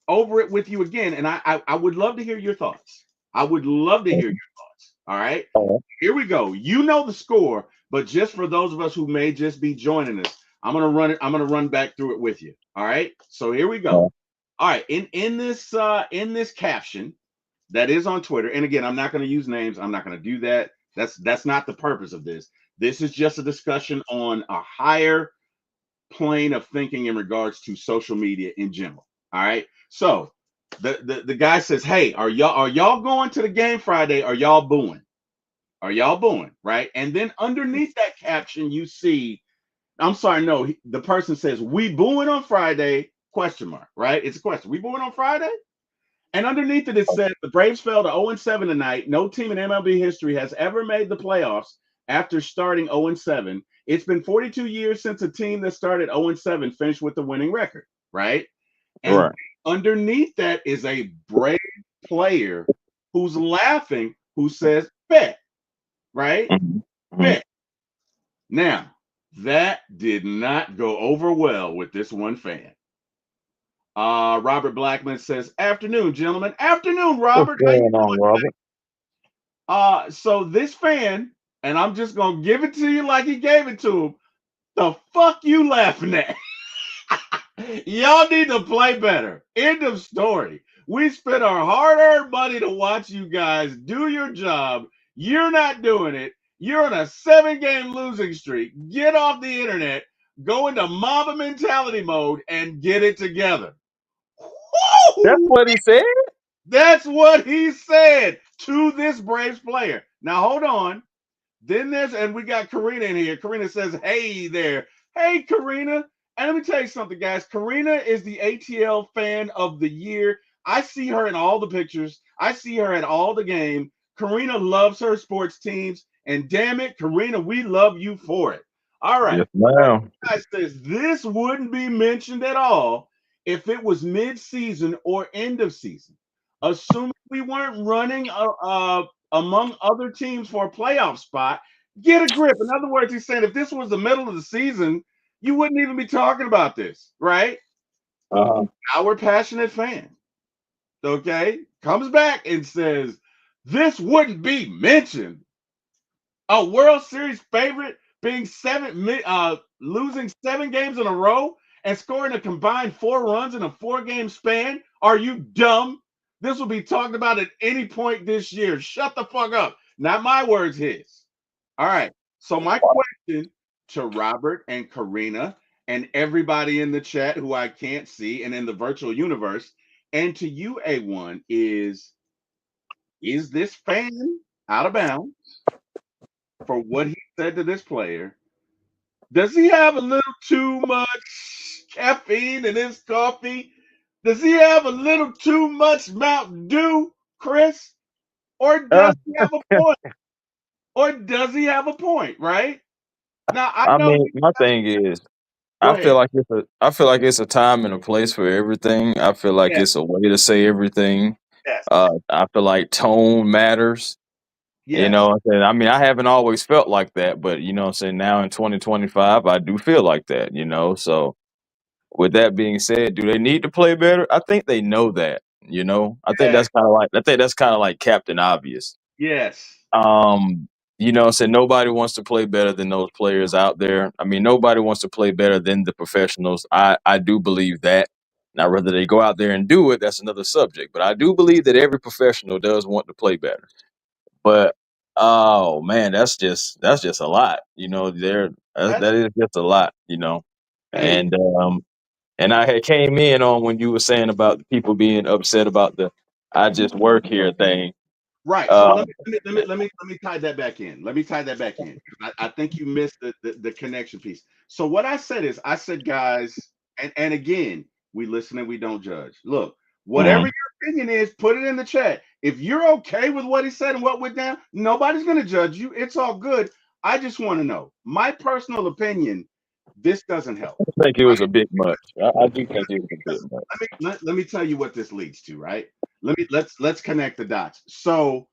over it with you again, and I would love to hear your thoughts. I would love to hear your thoughts. All right, Uh, here we go. You know the score, but just for those of us who may just be joining us, I'm gonna run it. I'm gonna run back through it with you. All right. So here we go. uh, All right. In this caption that is on Twitter, and again, I'm not going to use names. I'm not going to do that. That's not the purpose of this. This is just a discussion on a higher plane of thinking in regards to social media in general. All right. So the guy says, "Hey, are y'all going to the game Friday? Are y'all booing? Are y'all booing?" Right. And then underneath that caption, you see, I'm sorry, no, the person says, "We booing on Friday?" Question mark. Right. It's a question. We booing on Friday? And underneath it, it says the Braves fell to 0-7 tonight. No team in MLB history has ever made the playoffs after starting 0-7. It's been 42 years since a team that started 0-7 finished with the winning record, right? And right. underneath that is a Brave player who's laughing, who says, "Bet," right? Mhm, mhm. Bet. Now, that did not go over well with this one fan. Robert Blackman says, "Afternoon, gentlemen. Afternoon, What's Robert. How you going on, doing?" Robert? So this fan, and I'm just gonna give it to you like he gave it to him. The fuck you laughing at? Y'all need to play better. End of story. We spent our hard-earned money to watch you guys do your job. You're not doing it. You're on a 7-game losing streak. Get off the internet, go into Mamba mentality mode, and get it together. That's Woo! what he said. That's what he said to this Braves player. Now hold on. Then there's, and we got Karina in here. Karina says, "Hey there." Hey, Karina. And let me tell you something, guys. Karina is the ATL fan of the year. I see her in all the pictures. I see her at all the game. Karina loves her sports teams. And damn it, Karina, we love you for it. All right. Yes, ma'am. Guy says this wouldn't be mentioned at all if it was mid-season or end of season. Assuming we weren't running among other teams for a playoff spot, get a grip. In other words, he's saying if this was the middle of the season, you wouldn't even be talking about this, right? Uh-huh. Our passionate fan, okay, comes back and says this wouldn't be mentioned. A World Series favorite being losing 7 games in a row and scoring a combined 4 runs in a 4-game span. Are you dumb? This will be talked about at any point this year. Shut the fuck up. Not my words, his. All right. So my question to Robert and Karina and everybody in the chat who I can't see and in the virtual universe, and to you, A1, is this fan out of bounds for what he said to this player? Does he have a little too much caffeine in his coffee? Does he have a little too much Mountain Dew, Chris? Or Uh, does he have a point? Or does he have a point, right? Now, I I know mean, we my thing is, go ahead. I feel like it's a time and a place for everything. I feel like Yes, it's a way to say everything. yes, I feel like tone matters. You know yes, what I'm saying? I mean, I haven't always felt like that, but you know what I'm saying, now in 2025, I do feel like that, you know. So with that being said, do they need to play better? I think they know that, you know. yes, I think that's kind of like Captain Obvious. yes, Um, you know, so nobody wants to play better than those players out there. I mean, nobody wants to play better than the professionals. I do believe that. Now, whether they go out there and do it, that's another subject. But I do believe that every professional does want to play better. But oh man, that's just a lot. You know, that's that is just a lot. You know, hey, and and I had came in on when you were saying about the people being upset about the "I just work here" thing. right. So Uh, let me tie that back in. Let me tie that back in. I think you missed the connection piece. So what I said is I said, guys, and again, we listen and we don't judge. Look, whatever mhm. your opinion is, put it in the chat. If you're okay with what he said and what went down, nobody's gonna judge you. It's all good. I just want to know my personal opinion. This doesn't help. I think it was a bit much. I do think it was a bit Because much. let me tell you what this leads to, right? Let's connect the dots. So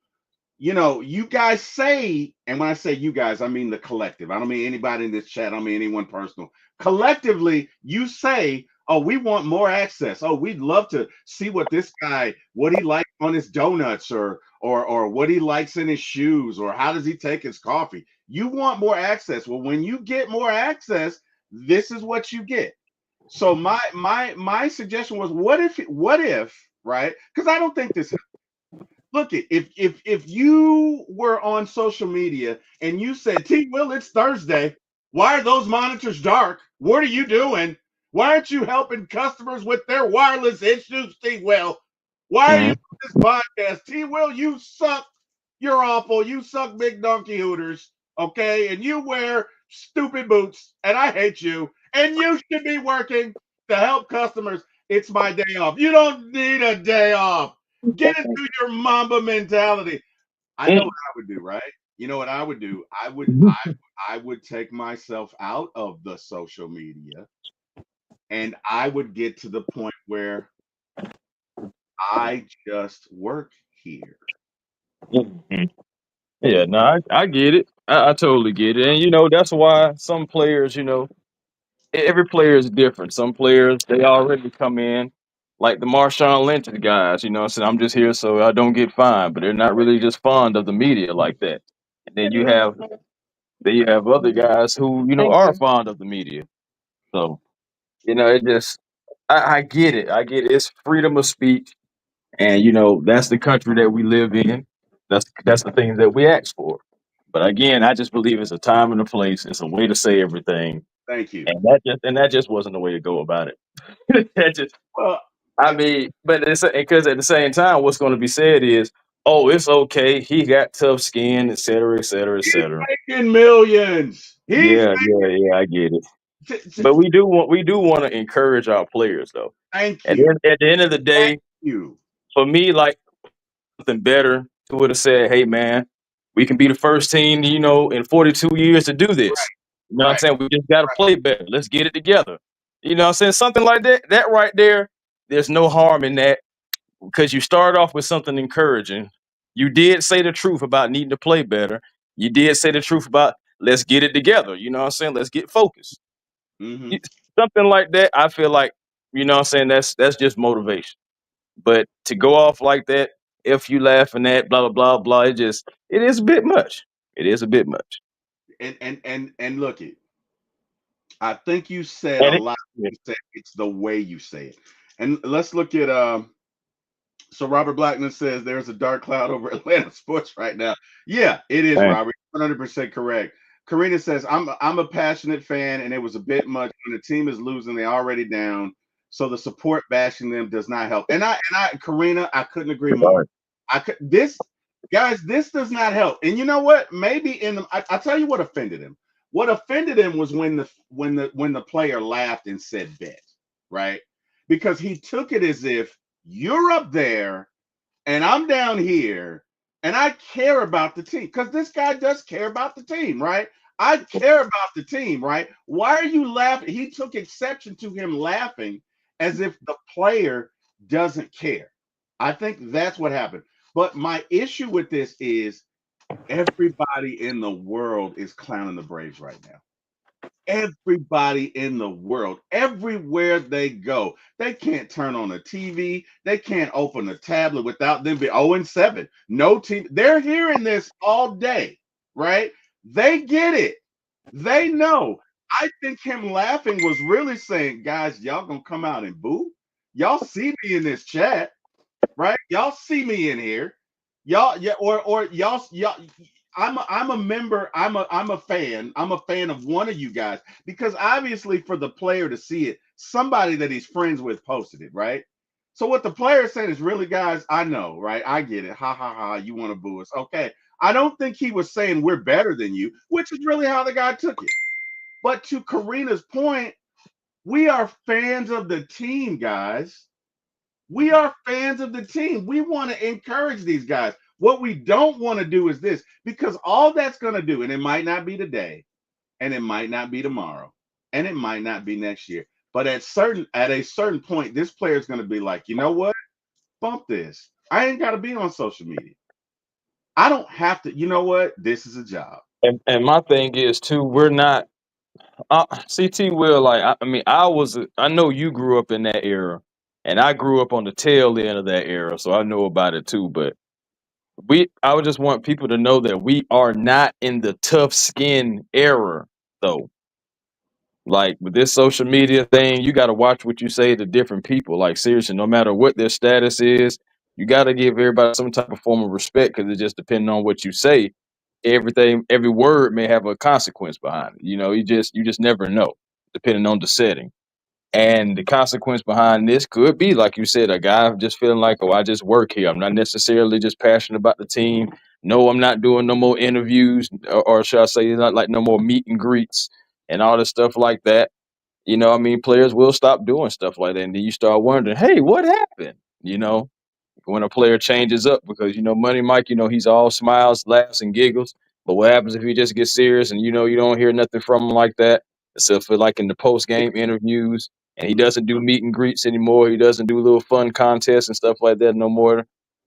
you guys say, and when I say you guys, I mean the collective. I don't mean anybody in this chat. I don't mean anyone personal. Collectively, you say Oh, we want more access. Oh, we'd love to see what this guy, what he likes on his donuts, or what he likes in his shoes, or how does he take his coffee. You want more access. Well, when you get more access, this is what you get. So my suggestion was, what if, right? Because I don't think this. Look, if you were on social media and you said, T Will, it's Thursday. Why are those monitors dark? What are you doing? Why aren't you helping customers with their wireless issues, T Will? Why are you Mhm. on this podcast? T Will, you suck. You're awful. You suck big donkey hooters. Okay. And you wear stupid boots. And I hate you. And you should be working to help customers. It's my day off. You don't need a day off. Get into your Mamba mentality. I know what I would do, right? You know what I would do? I would take myself out of the social media, and I would get to the point where I just work here. Mhm. Yeah, no, I get it. I totally get it. And that's why some players, every player is different. Some players they already come in like the Marshawn Lynch guys, saying I'm just here so I don't get fined, but they're not really just fond of the media like that. And then you have other guys who, are fond of the media. So, it just I get it. I get it. It's freedom of speech. And that's the country that we live in. That's the things that we ask for. But again, I just believe it's a time and a place. It's a way to say everything, Thank you. and that just wasn't the way to go about it. that just, Well, I mean, but it's because at the same time, what's going to be said is, oh, it's okay. He got tough skin, et cetera, et cetera, et he's cetera. making millions. He's Yeah, yeah, yeah. I get it. t- t- But we do want to encourage our players though. thank At the, you. end- at the end of the Thank day, you. for me, like something better who would have said, "Hey, man, we can be the first team, in 42 years to do this." You know what I'm Right. saying? We just got to play better. Let's get it together. You know what I'm saying? Something like that. That right there, there's no harm in that because you start off with something encouraging. You did say the truth about needing to play better. You did say the truth about let's get it together. You know what I'm saying? Let's get focused. Hmm. You- Something like that, I feel like, what I'm saying, that's just motivation. But to go off like that, if you laughing at blah blah blah blah, it is a bit much. It is a bit much. And look it. I think you said a And it, lot. yeah, You said it's the way you say it. And let's look at so Robert Blackman says there's a dark cloud over Atlanta sports right now. Yeah, it is, dang, Robert. 100% correct. Karina says I'm a passionate fan, and it was a bit much when the team is losing. They're already down, so the support bashing them does not help. And Karina, I couldn't agree more. sorry. I could this guys, this does not help. And you know what? Maybe I tell you what offended him. What offended him was when the player laughed and said bet, right? Because he took it as if you're up there and I'm down here and I care about the team because this guy does care about the team, right? I care about the team, right? Why are you laughing? He took exception to him laughing as if the player doesn't care. I think that's what happened. But my issue with this is everybody in the world is clowning the Braves right now. Everybody in the world, everywhere they go, they can't turn on a TV. They can't open a tablet without them be 0-7. No team. They're hearing this all day, right? They get it. They know. I think him laughing was really saying, guys, y'all gonna come out and boo. Y'all see me in this chat, right? Y'all see me in here. Y'all, yeah, or y'all. I'm a member. I'm a fan. I'm a fan of one of you guys because obviously for the player to see it, somebody that he's friends with posted it, right? So what the player is saying is really, guys, I know, right? I get it. Ha ha ha. You want to boo us? Okay. I don't think he was saying we're better than you, which is really how the guy took it. But to Karina's point, we are fans of the team, guys. We are fans of the team. We want to encourage these guys. What we don't want to do is this because all that's going to do, and it might not be today, and it might not be tomorrow, and it might not be next year. But at a certain point, this player is going to be like, you know what? Bump this. I ain't got to be on social media. I don't have to. You know what? This is a job. And my thing is too, we're not. CT will like. I mean, I know you grew up in that era, and I grew up on the tail end of that era, so I know about it too. But I would just want people to know that we are not in the tough skin era, though. Like with this social media thing, you got to watch what you say to different people. Like seriously, no matter what their status is, you got to give everybody some type of form of respect because it just depending on what you say. Every word may have a consequence behind it. You just never know, depending on the setting. And the consequence behind this could be, like you said, a guy just feeling like, oh, I just work here. I'm not necessarily just passionate about the team. No, I'm not doing no more interviews, or should I say, not like no more meet and greets and all this stuff like that. I mean, players will stop doing stuff like that, and then you start wondering, hey, what happened? When a player changes up, because Money Mike, he's all smiles, laughs, and giggles. But what happens if he just gets serious and you don't hear nothing from him like that, except for like in the post game interviews, and he doesn't do meet and greets anymore. He doesn't do little fun contests and stuff like that no more.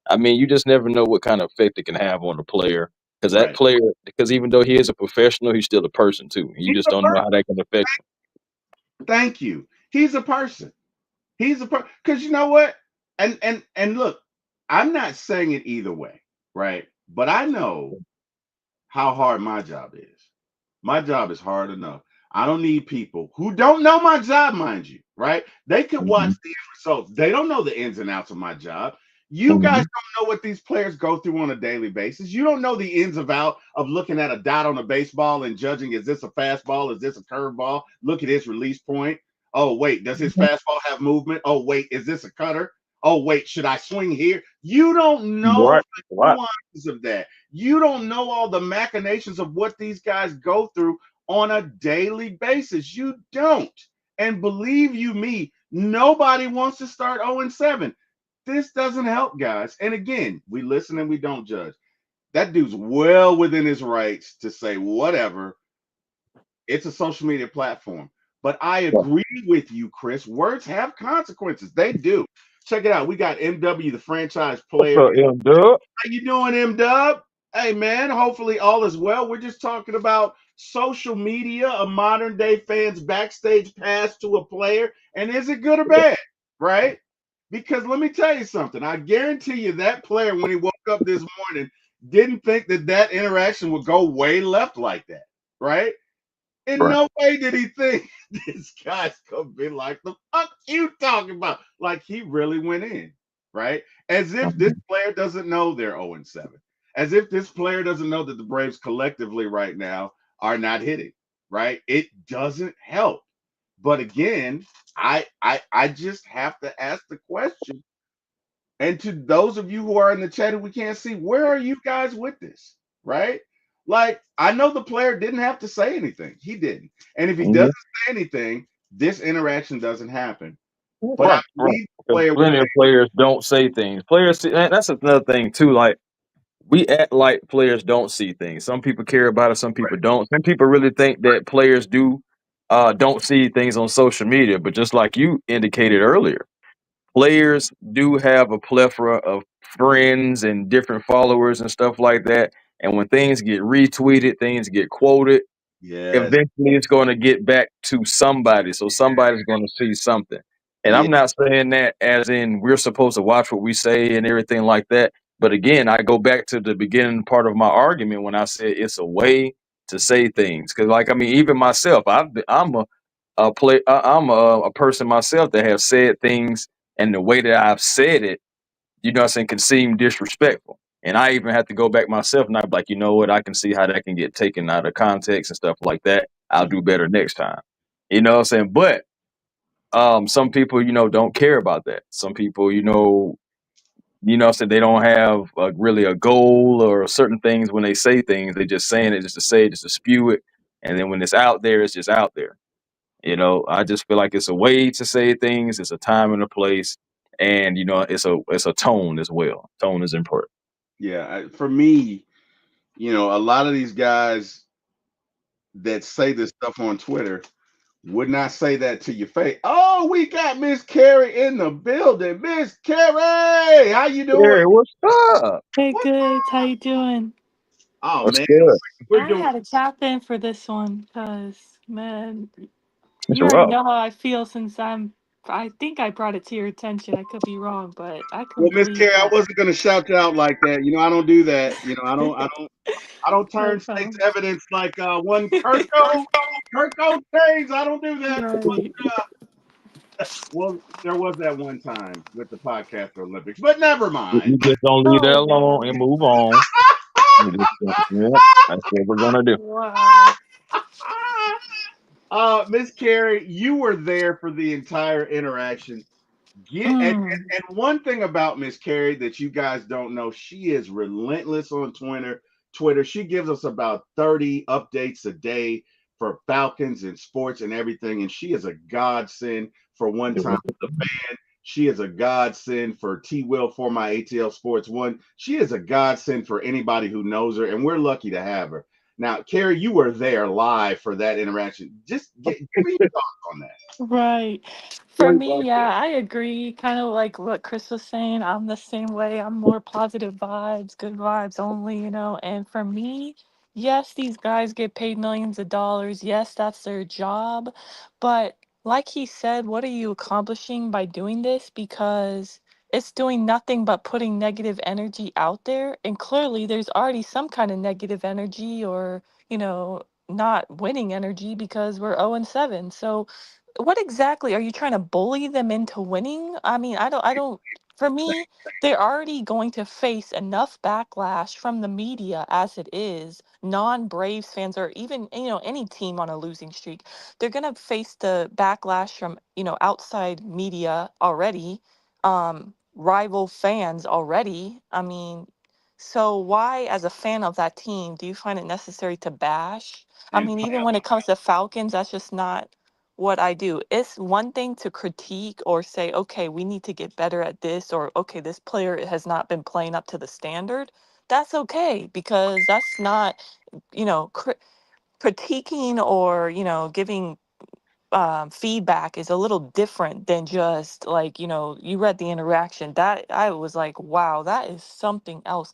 I mean, you just never know what kind of effect it can have on the player. Right. Because even though he is a professional, he's still a person too. You He's just a don't know person. how that can affect him. Thank you. He's a person. He's a person. Because you know what? And look, I'm not saying it either way, right? But I know how hard my job is. My job is hard enough. I don't need people who don't know my job, mind you, right? They could watch Mhm. the end results. They don't know the ins and outs of my job. You guys Mhm. don't know what these players go through on a daily basis. You don't know the ins and out of looking at a dot on a baseball and judging, is this a fastball? Is this a curveball? Look at his release point. Oh, wait, does his fastball have movement? Oh, wait, is this a cutter? Oh, wait, should I swing here? You don't know Right. the Right. nuances of that. You don't know all the machinations of what these guys go through on a daily basis. You don't. And believe you me, nobody wants to start 0-7. This doesn't help, guys. And again, we listen and we don't judge. That dude's well within his rights to say whatever. It's a social media platform. But I agree with you, Chris. Words have consequences. They do. Check it out. We got MW, the franchise What's player. up, M Dub? How you doing, M Dub? Hey man, hopefully all is well. We're just talking about social media, a modern day fan's backstage pass to a player, and is it good or bad, right? Because let me tell you something. I guarantee you that player, when he woke up this morning, didn't think that that interaction would go way left like that, right? In Right. no way did he think this guy's gonna be like, the fuck you talking about? Like he really went in, right? As if this Mhm. player doesn't know they're 0-7. As if this player doesn't know that the Braves collectively right now are not hitting, right? It doesn't help. But again, I just have to ask the question. And to those of you who are in the chat who we can't see, where are you guys with this? Right? Like, I know the player didn't have to say anything. He didn't. And if he doesn't Mhm. say anything, this interaction doesn't happen. But I Right, right. believe the Because player would plenty say, of players don't say things. That's another thing too. Like we act like players don't see things. Some people care about it, some people don't. Some people really think that players don't see things on social media. But just like you indicated earlier, players do have a plethora of friends and different followers and stuff like that. And when things get retweeted, things get quoted, yes, eventually it's going to get back to somebody. So somebody's going to see something. And yeah, I'm not saying that as in we're supposed to watch what we say and everything like that. But again, I go back to the beginning part of my argument when I said it's a way to say things. Because, like, I mean, even myself, I'm a person myself that have said things, and the way that I've said it, what I'm saying, can seem disrespectful. And I even have to go back myself and I'm like, you know what, I can see how that can get taken out of context and stuff like that. I'll do better next time. What I'm saying? But some people, don't care about that. Some people, so they don't have really a goal or certain things when they say things. They just saying it just to say it, just to spew it. And then when it's out there, it's just out there. I just feel like it's a way to say things. It's a time and a place, and it's a tone as well. Tone is important. yeah. For me, a lot of these guys that say this stuff on Twitter would not say that to your face. Oh, we got Miss Carrie in the building. Miss Carrie, how you doing? Hey, what's up? Hey, What? good. How you doing? Oh What's man, good? we're I doing. had to tap in for this one because Man, It's you already rough. know how I feel since I think I brought it to your attention. I could be wrong, but I Well, Miss Carey, I completely. wasn't going to shout you out like that. I don't do that. I don't No turn state's problem. evidence like one Kirko James. I don't do that. Right. Well, there was that one time with the podcast Olympics, but never mind. You just don't leave that Oh alone and man. move on. You just, yep, that's what we're gonna do. Wow. Miss Carey, you were there for the entire interaction. Get Mm. and one thing about Miss Carey that you guys don't know, she is relentless on Twitter. She gives us about 30 updates a day for Falcons and sports and everything, and she is a godsend for one time with the fan. She is a godsend for T Will for my ATL Sports One. She is a godsend for anybody who knows her, and we're lucky to have her. Now, Carrie, you were there live for that interaction. Just give me your thoughts on that. Right. For me, yeah, I agree. Kind of like what Chris was saying. I'm the same way. I'm more positive vibes, good vibes only, And for me, yes, these guys get paid millions of dollars. Yes, that's their job. But like he said, what are you accomplishing by doing this? Because it's doing nothing but putting negative energy out there. And clearly, there's already some kind of negative energy or, not winning energy because we're 0 and 7. So, what exactly are you trying to bully them into winning? I mean, I don't for me, they're already going to face enough backlash from the media as it is. Non-Braves fans or even, any team on a losing streak, they're going to face the backlash from, outside media already, rival fans already. I mean, so why as a fan of that team do you find it necessary to bash? I And mean, even when it comes to Falcons, that's just not what I do. It's one thing to critique or say, okay, we need to get better at this, or okay, this player has not been playing up to the standard. That's okay because that's not, critiquing or, giving feedback is a little different than just like, you read the interaction. That I was like, wow, that is something else.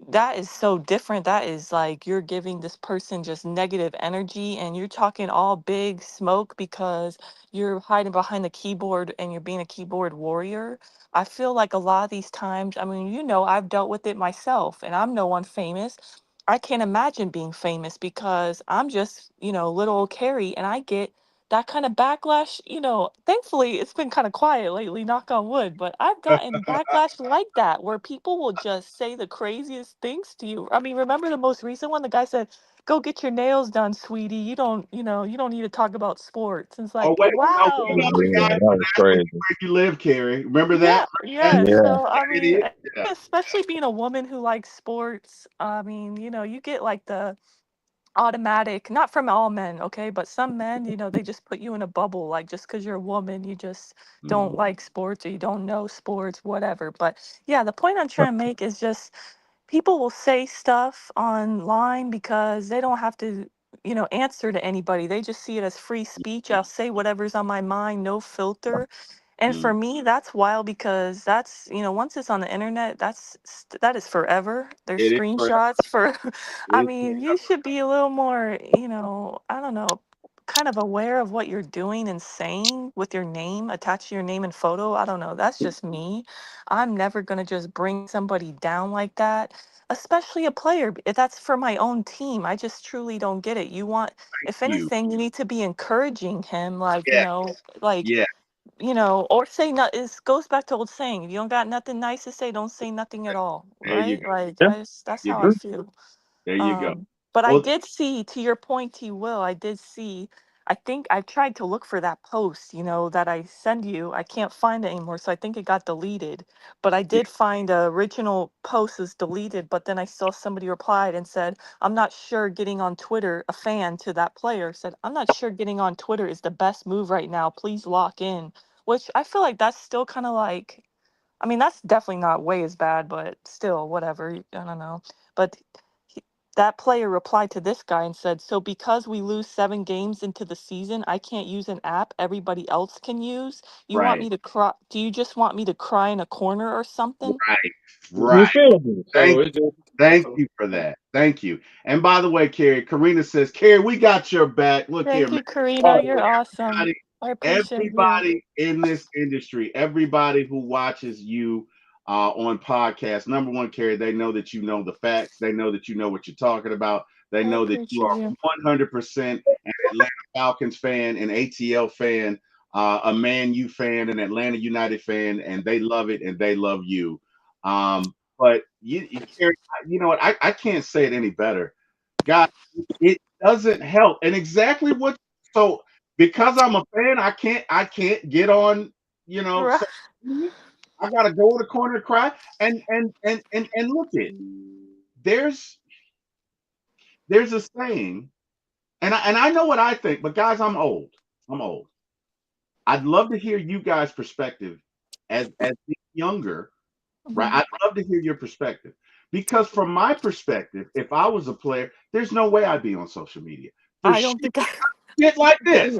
That is so different. That is like you're giving this person just negative energy and you're talking all big smoke because you're hiding behind the keyboard and you're being a keyboard warrior. I feel like a lot of these times, I mean, I've dealt with it myself and I'm no one famous. I can't imagine being famous because I'm just, little old Carrie and I get that kind of backlash, thankfully it's been kind of quiet lately, knock on wood, but I've gotten backlash like that where people will just say the craziest things to you. I mean, remember the most recent one? The guy said, "Go get your nails done, sweetie. You don't need to talk about sports." And it's oh like, wait, no, what wow. about the guy Yeah, that who was asked crazy. where you live, Carrie? Remember that? Yeah, Remember yeah. Yeah, So I that mean, idiot? Yeah. especially being a woman who likes sports, I mean, you get like the automatic, not from all men, okay, but some men, they just put you in a bubble, like just because you're a woman you just don't Mhm. like sports or you don't know sports, whatever. But yeah, the point I'm trying to make is just people will say stuff online because they don't have to, answer to anybody. They just see it as free speech. I'll say whatever's on my mind, no filter. And for Mhm. me, that's wild because that's, once it's on the internet, that is forever. There's It is forever. screenshots for, It I is mean, you forever. should be a little more, I don't know, kind of aware of what you're doing and saying with your name attached to your name and photo. I don't know. That's just me. I'm never going to just bring somebody down like that, especially a player. If that's for my own team, I just truly don't get it. If You. anything, you need to be encouraging him, like, Yeah. like, Yeah. or say not. It goes back to old saying: if you don't got nothing nice to say, don't say nothing at all. There you Right? go. Like yeah, that's You how go. I true. feel. There you go. But I Well, did see, to your point, T. Will, I did see. I think I tried to look for that post, that I send you. I can't find it anymore, so I think it got deleted. But I yeah, did find the original post is deleted. But then I saw somebody replied and said, "I'm not sure getting on Twitter." A fan to that player said, "I'm not sure getting on Twitter is the best move right now. Please lock in." Which I feel like that's still kind of like, I mean, that's definitely not way as bad, but still, whatever. I don't know. But he, that player replied to this guy and said, "So because we lose 7 games into the season, I can't use an app everybody else can use. You want right. me to cry? Do you just want me to cry in a corner or something?" Right. You Right. feel me? So Thank it's just. Thank you for that. Thank you. And by the way, Carrie, Karina says, Carrie, we got your back. Look here, Thank man. you, Karina. Oh, You're awesome. Everybody, I appreciate you. everybody in this industry, everybody who watches you on podcasts, number one, Carrie, they know that you know the facts. They know that you know what you're talking about. They I know that you appreciate are you. 100% an Atlanta Falcons fan, an ATL fan, a Man U fan, an Atlanta United fan, and they love it and they love you. But Carrie, you know what? I can't say it any better. God, it doesn't help. And exactly what so because I'm a fan, I can't get on, Right. social media. I gotta go in the corner and cry. And look it. There's there's a saying, and I know what I think, but guys, I'm old. I'm old. I'd love to hear you guys' perspective as younger, right? Mhm. I'd love to hear your perspective. Because from my perspective, if I was a player, there's no way I'd be on social media for I don't think I shit like this.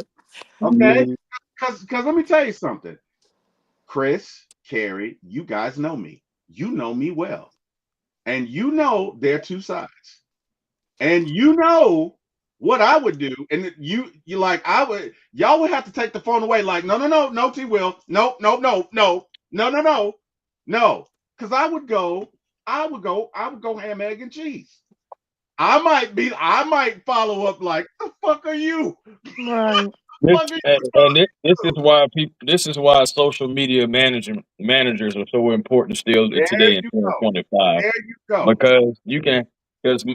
do. Okay? mhm. Because let me tell you something. Chris, Carrie, you guys know me. You know me well. And you know there are two sides. And you know what I would do. And you like I would y'all would have to take the phone away, like, no, no, no, no, T Will. No, no, no, no, no, no, no, no. Because I would go ham, egg, and cheese. I might follow up like, the fuck are you? Right. This Fuck are you and this is why people. This is why social media managers are so important still There today in you go. 2025, There you go. because you can because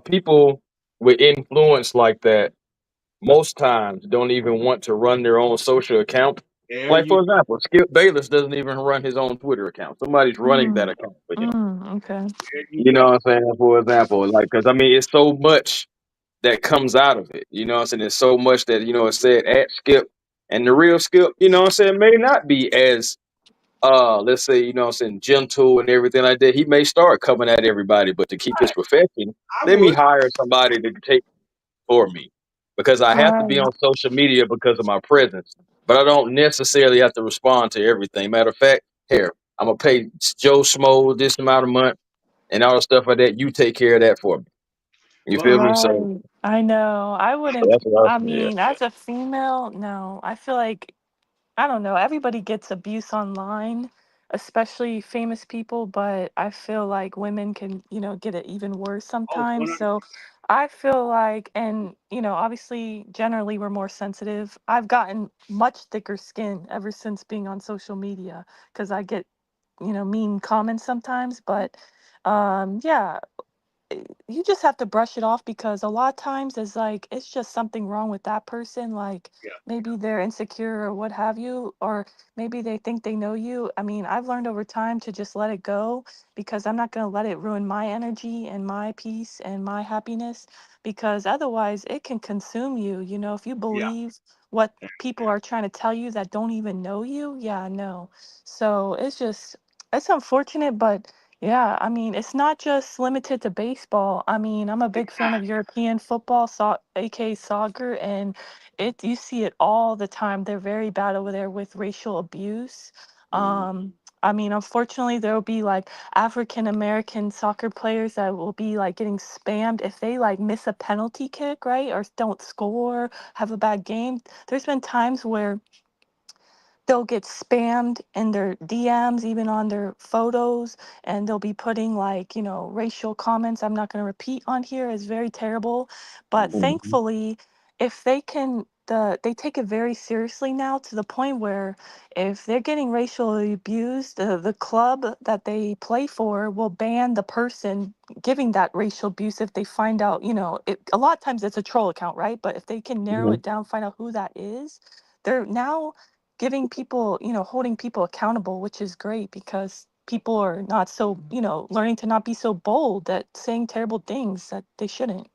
people with influence like that most times don't even want to run their own social account. There Like you for example, Skip Bayless doesn't even run his own Twitter account. Somebody's running that Mm. account for him. Okay. there you You know go. what I'm saying? For example, like because I mean, it's so much that comes out of it. You know what I'm saying? There's so much that, it's said at Skip, and the real Skip, what I'm saying, may not be as let's say, what I'm saying, gentle and everything like that. He may start coming at everybody, but to keep his profession, I let me would. hire somebody to take for me. Because I have to be Right. on social media because of my presence. But I don't necessarily have to respond to everything. Matter of fact, here, I'm gonna pay Joe Schmo this amount of month and all the stuff like that. You take care of that for me. You Well, feel me? So Right. I know. I wouldn't, that's what I I yeah. mean, as a female, no. I feel like I don't know. Everybody gets abuse online, especially famous people, but I feel like women can, get it even worse oh, sometimes. 100. So I feel like, and, obviously, generally, we're more sensitive. I've gotten much thicker skin ever since being on social media because I get, mean comments sometimes. But yeah, you just have to brush it off because a lot of times it's like it's just something wrong with that person, like Yeah, maybe they're insecure or what have you, or maybe they think they know you. I mean, I've learned over time to just let it go because I'm not going to let it ruin my energy and my peace and my happiness, because otherwise it can consume you, if you yeah. believe what people are trying to tell you that don't even know you. Yeah, no. So it's unfortunate, but yeah, I mean, it's not just limited to baseball. I mean, I'm a big fan of European football, aka soccer, and you see it all the time. They're very bad over there with racial abuse. Mhm. I mean, unfortunately, there will be like African American soccer players that will be like getting spammed if they like miss a penalty kick, right? Or don't score, have a bad game. There's been times where they'll get spammed in their DMs, even on their photos, and they'll be putting like, racial comments. I'm not going to repeat on here. It's very terrible. But Mhm. thankfully, if they take it very seriously now to the point where if they're getting racially abused, the club that they play for will ban the person giving that racial abuse if they find out, a lot of times it's a troll account, right? But if they can narrow Mhm. it down, find out who that is, they're now giving people, holding people accountable, which is great because people are not so, learning to not be so bold at saying terrible things that they shouldn't.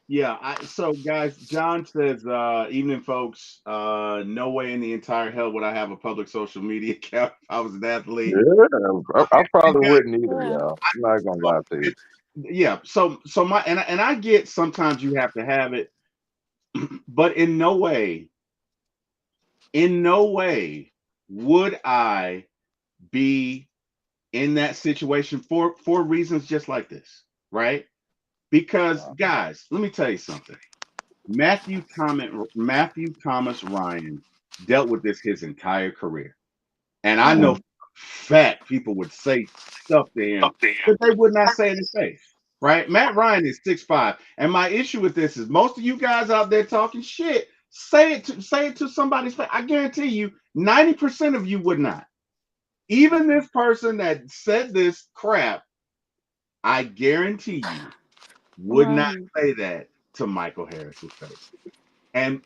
Yeah, so guys, John says, evening folks. No way in the entire hell would I have a public social media account if I was an athlete. Yeah, I And probably guys, wouldn't either, Yeah. y'all. I'm not gonna so lie to you. yeah, so my and I get sometimes you have to have it, but in no way would I be in that situation for reasons just like this. right? Because guys, let me tell you something. Matthew Thomas Ryan dealt with this his entire career. And I know Right. Mhm. fat people would say stuff to him that they would not say in his face. Right? Matt Ryan is 6'5". And my issue with this is most of you guys out there talking shit, say it to somebody's face. I guarantee you, 90% of you would not. Even this person that said this crap, I guarantee you would not Right. say that to Michael Harris's face. And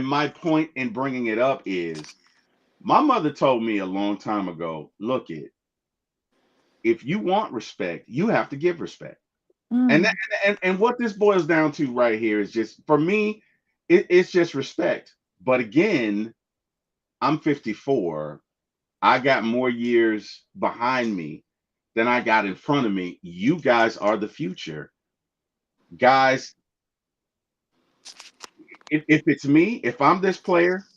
my point in bringing it up is my mother told me a long time ago, look it, if you want respect, you have to give respect. And that, Mm. and what this boils down to right here is just for me, it's just respect. But again, I'm 54. I got more years behind me than I got in front of me. You guys are the future. Guys, if it's me, if I'm this player,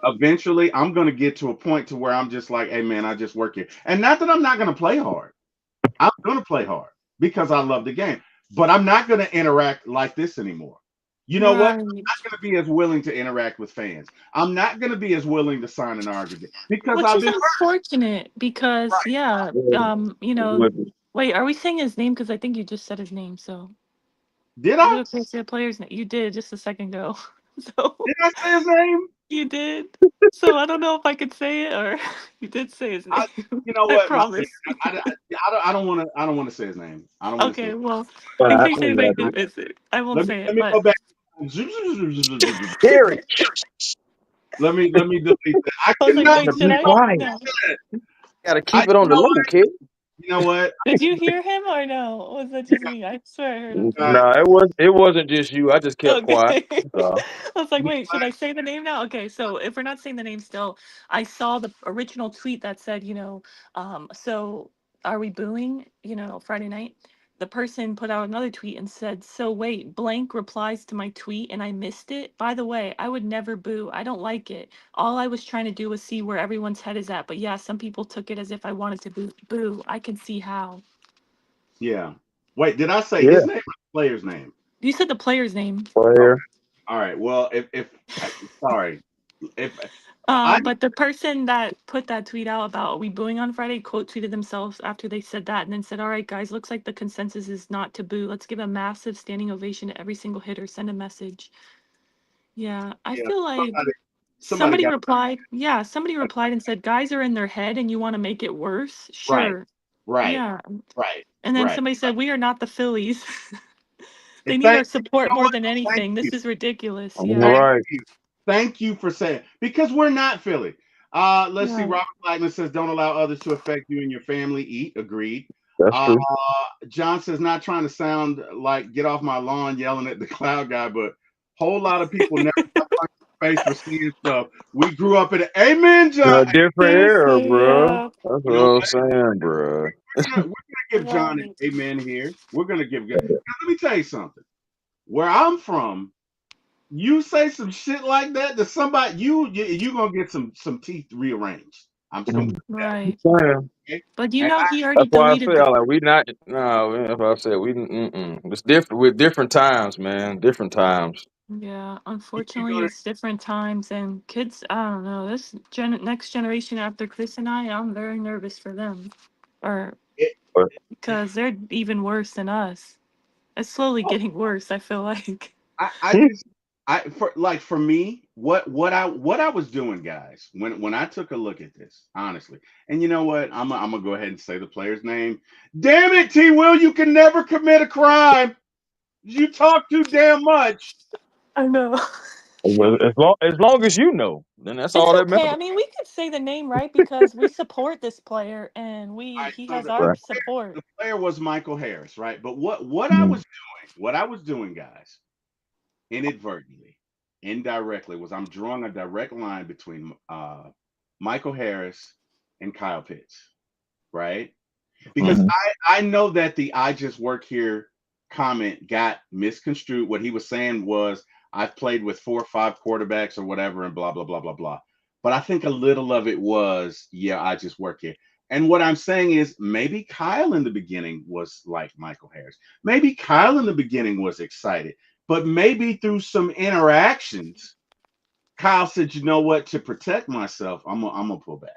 eventually I'm gonna get to a point to where I'm just like, hey man, I just work here. And not that I'm not gonna play hard. I'm gonna play hard because I love the game. But I'm not gonna interact like this anymore. You know what? Right. I'm not gonna be as willing to interact with fans. I'm not gonna be as willing to sign an argument because Which I've is been unfortunate because yeah, Yeah. wait, are we saying his name? Because I think you just said his name. So did is it I? okay to say a player's name? You did just a second ago. So Did I say his name? you did. So I don't know if I could say it or you did say his name. I you know I what? My bad. promise. I don't want to say his name. I don't want to say Okay, it. well, in I case anybody got did you. miss it, I won't Let me say let it. me But go back. Gary, Let me delete that. I I was like, cannot wait, to should be I? do quiet. No. that. Gotta I keep it on you the know low, what? kid. You know what? Did you hear him or no? Or was that just me? I swear I heard him say Uh, it. No, it wasn't just you. I just kept quiet. Okay. So, I was like, you wait, should I say the name now? Okay, so if we're not saying the name still, I saw the original tweet that said, so are we booing, Friday night? The person put out another tweet and said, so wait, blank replies to my tweet and I missed it. By the way, I would never boo. I don't like it. All I was trying to do was see where everyone's head is at. But yeah, some people took it as if I wanted to boo. I can see how. yeah. Wait, did I say yeah, his name or the player's name? You said the player's name. Okay. player. All right. Well, if sorry, if I But the person that put that tweet out about "Are we booing on Friday" quote tweeted themselves after they said that and then said, "All right, guys, looks like the consensus is not to boo. Let's give a massive standing ovation to every single hitter. Send a message." Yeah, I yeah, feel like somebody somebody got replied. Yeah, somebody replied and said, "Guys are in their head and you want to make it worse." right, Sure. right, Yeah. right, And then right. somebody said, "We are not the Phillies. They And need our you support know more what? than Thank anything. you, This is ridiculous." All Yeah. thank right. you, thank you for saying because we're not Philly. Let's see. Right. Robert Blackman says, "Don't allow others to affect you and your family." Eat. Agreed. That's Uh, true. John says, "Not trying to sound like get off my lawn yelling at the cloud guy, but whole lot of people never got my face for seeing stuff. We grew up in it. Amen, In John. a different era, Seriously, bro. yeah. That's You what know I'm what? saying, bro. We're gonna give John an Right. amen here. We're gonna give. Now, let me tell you something. Where I'm from, you say some shit like that to somebody, you gonna get some teeth rearranged. I'm just gonna put it that Right. way. Yeah. Okay? But And he already That's why I say deleted the. I like we not no. That's why I said we. It's different with different times, man. Different times. Yeah, you unfortunately, gonna it's different times, and kids. I don't know. This next generation after Chris and I'm very nervous for them, or it, But because they're even worse than us. It's slowly getting worse. I feel like. I just for me, what I was doing, guys, when I took a look at this, honestly, and you know what, I'm gonna go ahead and say the player's name. Damn it, T. Will, you can never commit a crime. You talk too damn much. I know. as long as you know, then that's It's all that okay. matters. I mean, we could say the name right because we support this player, and All we right, he so has our Right. support. the player was Michael Harris, right? But Mhm. what I was doing, guys, inadvertently, indirectly, was I'm drawing a direct line between Michael Harris and Kyle Pitts, right? Because Mhm. I know that the "I just work here" comment got misconstrued. What he was saying was I've played with 4 or 5 quarterbacks or whatever, and blah blah blah blah blah. But I think a little of it was, yeah, I just work here. And what I'm saying is maybe Kyle in the beginning was like Michael Harris. Maybe Kyle in the beginning was excited, but maybe through some interactions, Kyle said, "You know what? To protect myself, I'm gonna pull back."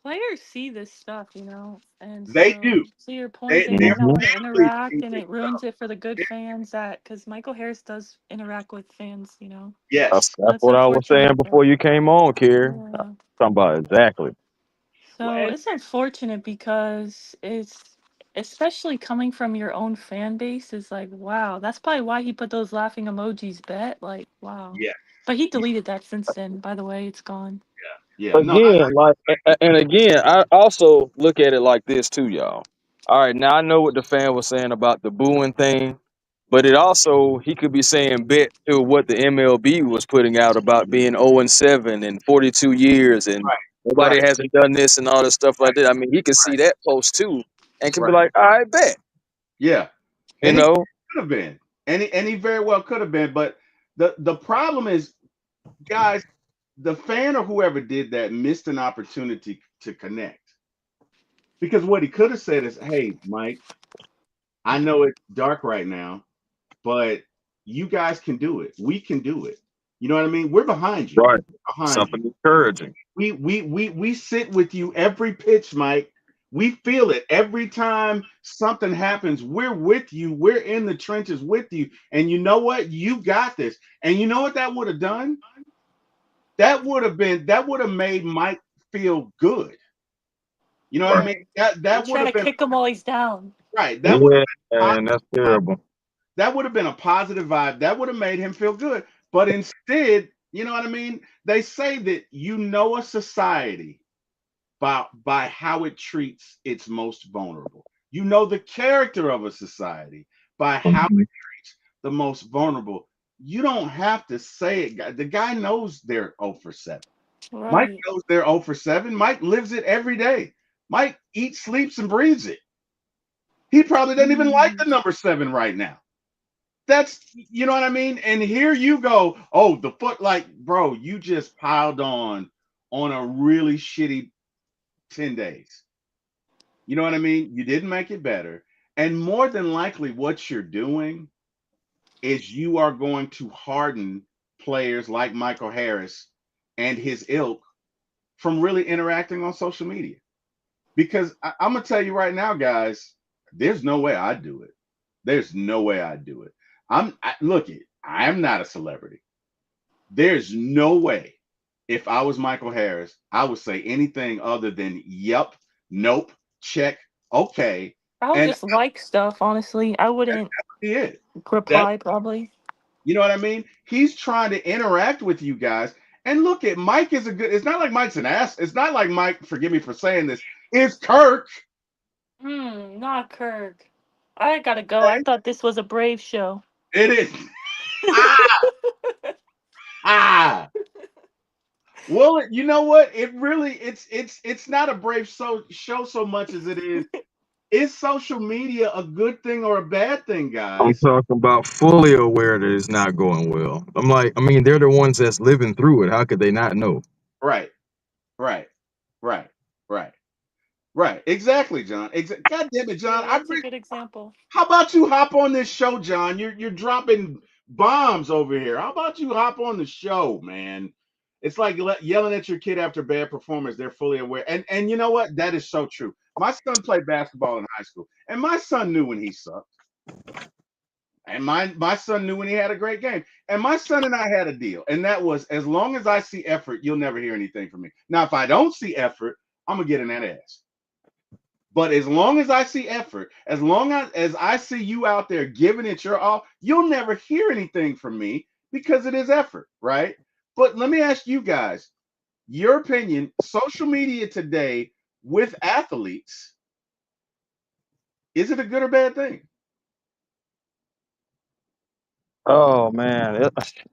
Players see this stuff, and They so do. to your point, they They're might not Mhm. want to really interact, seeing and this it stuff. ruins it for the good fans that because Michael Harris does interact with fans. That's, Yes. So that's it's what I was saying unfortunate, but before you came on, Kerry. yeah. Talking about exactly. Well, So it's unfortunate because it's especially coming from your own fan base is like, wow. That's probably why he put those laughing emojis bet. Like, wow. yeah, But he deleted that since then. By the way, it's gone. yeah. No, Again, like, and again, I also look at it like this too, y'all. All right, now I know what the fan was saying about the booing thing, but it also he could be saying bet to what the MLB was putting out about being 0-7 and 42 years and right, nobody hasn't done this and all this stuff like that. I mean, he could see that post too and can be right. like, all right, bet, Yeah. you And he know. could have been. And he very well could have been. But the problem is, guys, the fan or whoever did that missed an opportunity to connect. Because what he could have said is, "Hey, Mike, I know it's dark right now, but you guys can do it. We can do it. You know what I mean? We're behind you. Right. Behind you. Something encouraging. We sit with you every pitch, Mike. We feel it every time something happens. We're with you. We're in the trenches with you. And you know what? You got this. And you know what that would have done? That would have made Mike feel good. You know what I mean? Right. That Try would have to been kick him while he's down. right. That would have Yeah, been and that's terrible. that would have been a positive vibe. That would have made him feel good. But instead, you know what I mean? They say that you know a society by how it treats its most vulnerable. You know the character of a society by how Mhm. it treats the most vulnerable. You don't have to say it. The guy knows they're 0 for 7. Mike Right. knows they're 0 for 7. Mike lives it every day. Mike eats, sleeps, and breathes it. He probably doesn't even like the Mhm. number 7 right now. That's you know what I mean? And here you go. Oh, the foot like, bro, you just piled on a really shitty 10 days. You know what I mean? You didn't make it better. And more than likely, what you're doing is you are going to harden players like Michael Harris and his ilk from really interacting on social media. Because I'm going to tell you right now, guys, there's no way I'd do it. There's no way I'd do it. Look it, I'm not a celebrity. There's no way if I was Michael Harris, I would say anything other than yep, nope, check, okay. I would And just like stuff, honestly. I wouldn't be it. That reply, probably. you know what I mean? He's trying to interact with you guys. And look at Mike is a good, it's not like Mike's an ass. It's not like Mike, forgive me for saying this, is Kirk. Not Kirk. I gotta go. I thought this was a Brave show. It is. Ah, ah. Well, you know what? It really it's not a brave show so much as it is social media a good thing or a bad thing, I'm guys? talking about fully aware that it's not going well. I'm like, I mean, they're the ones that's living through it. How could they not know? Right, right, right, right, right. Exactly, John. God damn it, John. Yeah, that's a good example. How about you hop on this show, John? You're dropping bombs over here. How about you hop on the show, man? It's like yelling at your kid after bad performance. They're fully aware, and you know what? That is so true. My son played basketball in high school, and my son knew when he sucked. And my son knew when he had a great game. And my son and I had a deal, and that was as long as I see effort, you'll never hear anything from me. Now, if I don't see effort, I'm gonna get in that ass. But as long as I see effort, as long as I see you out there giving it your all, you'll never hear anything from me because it is effort, right? But let me ask you guys your opinion. Social media today with athletes, is it a good or bad thing? Oh man,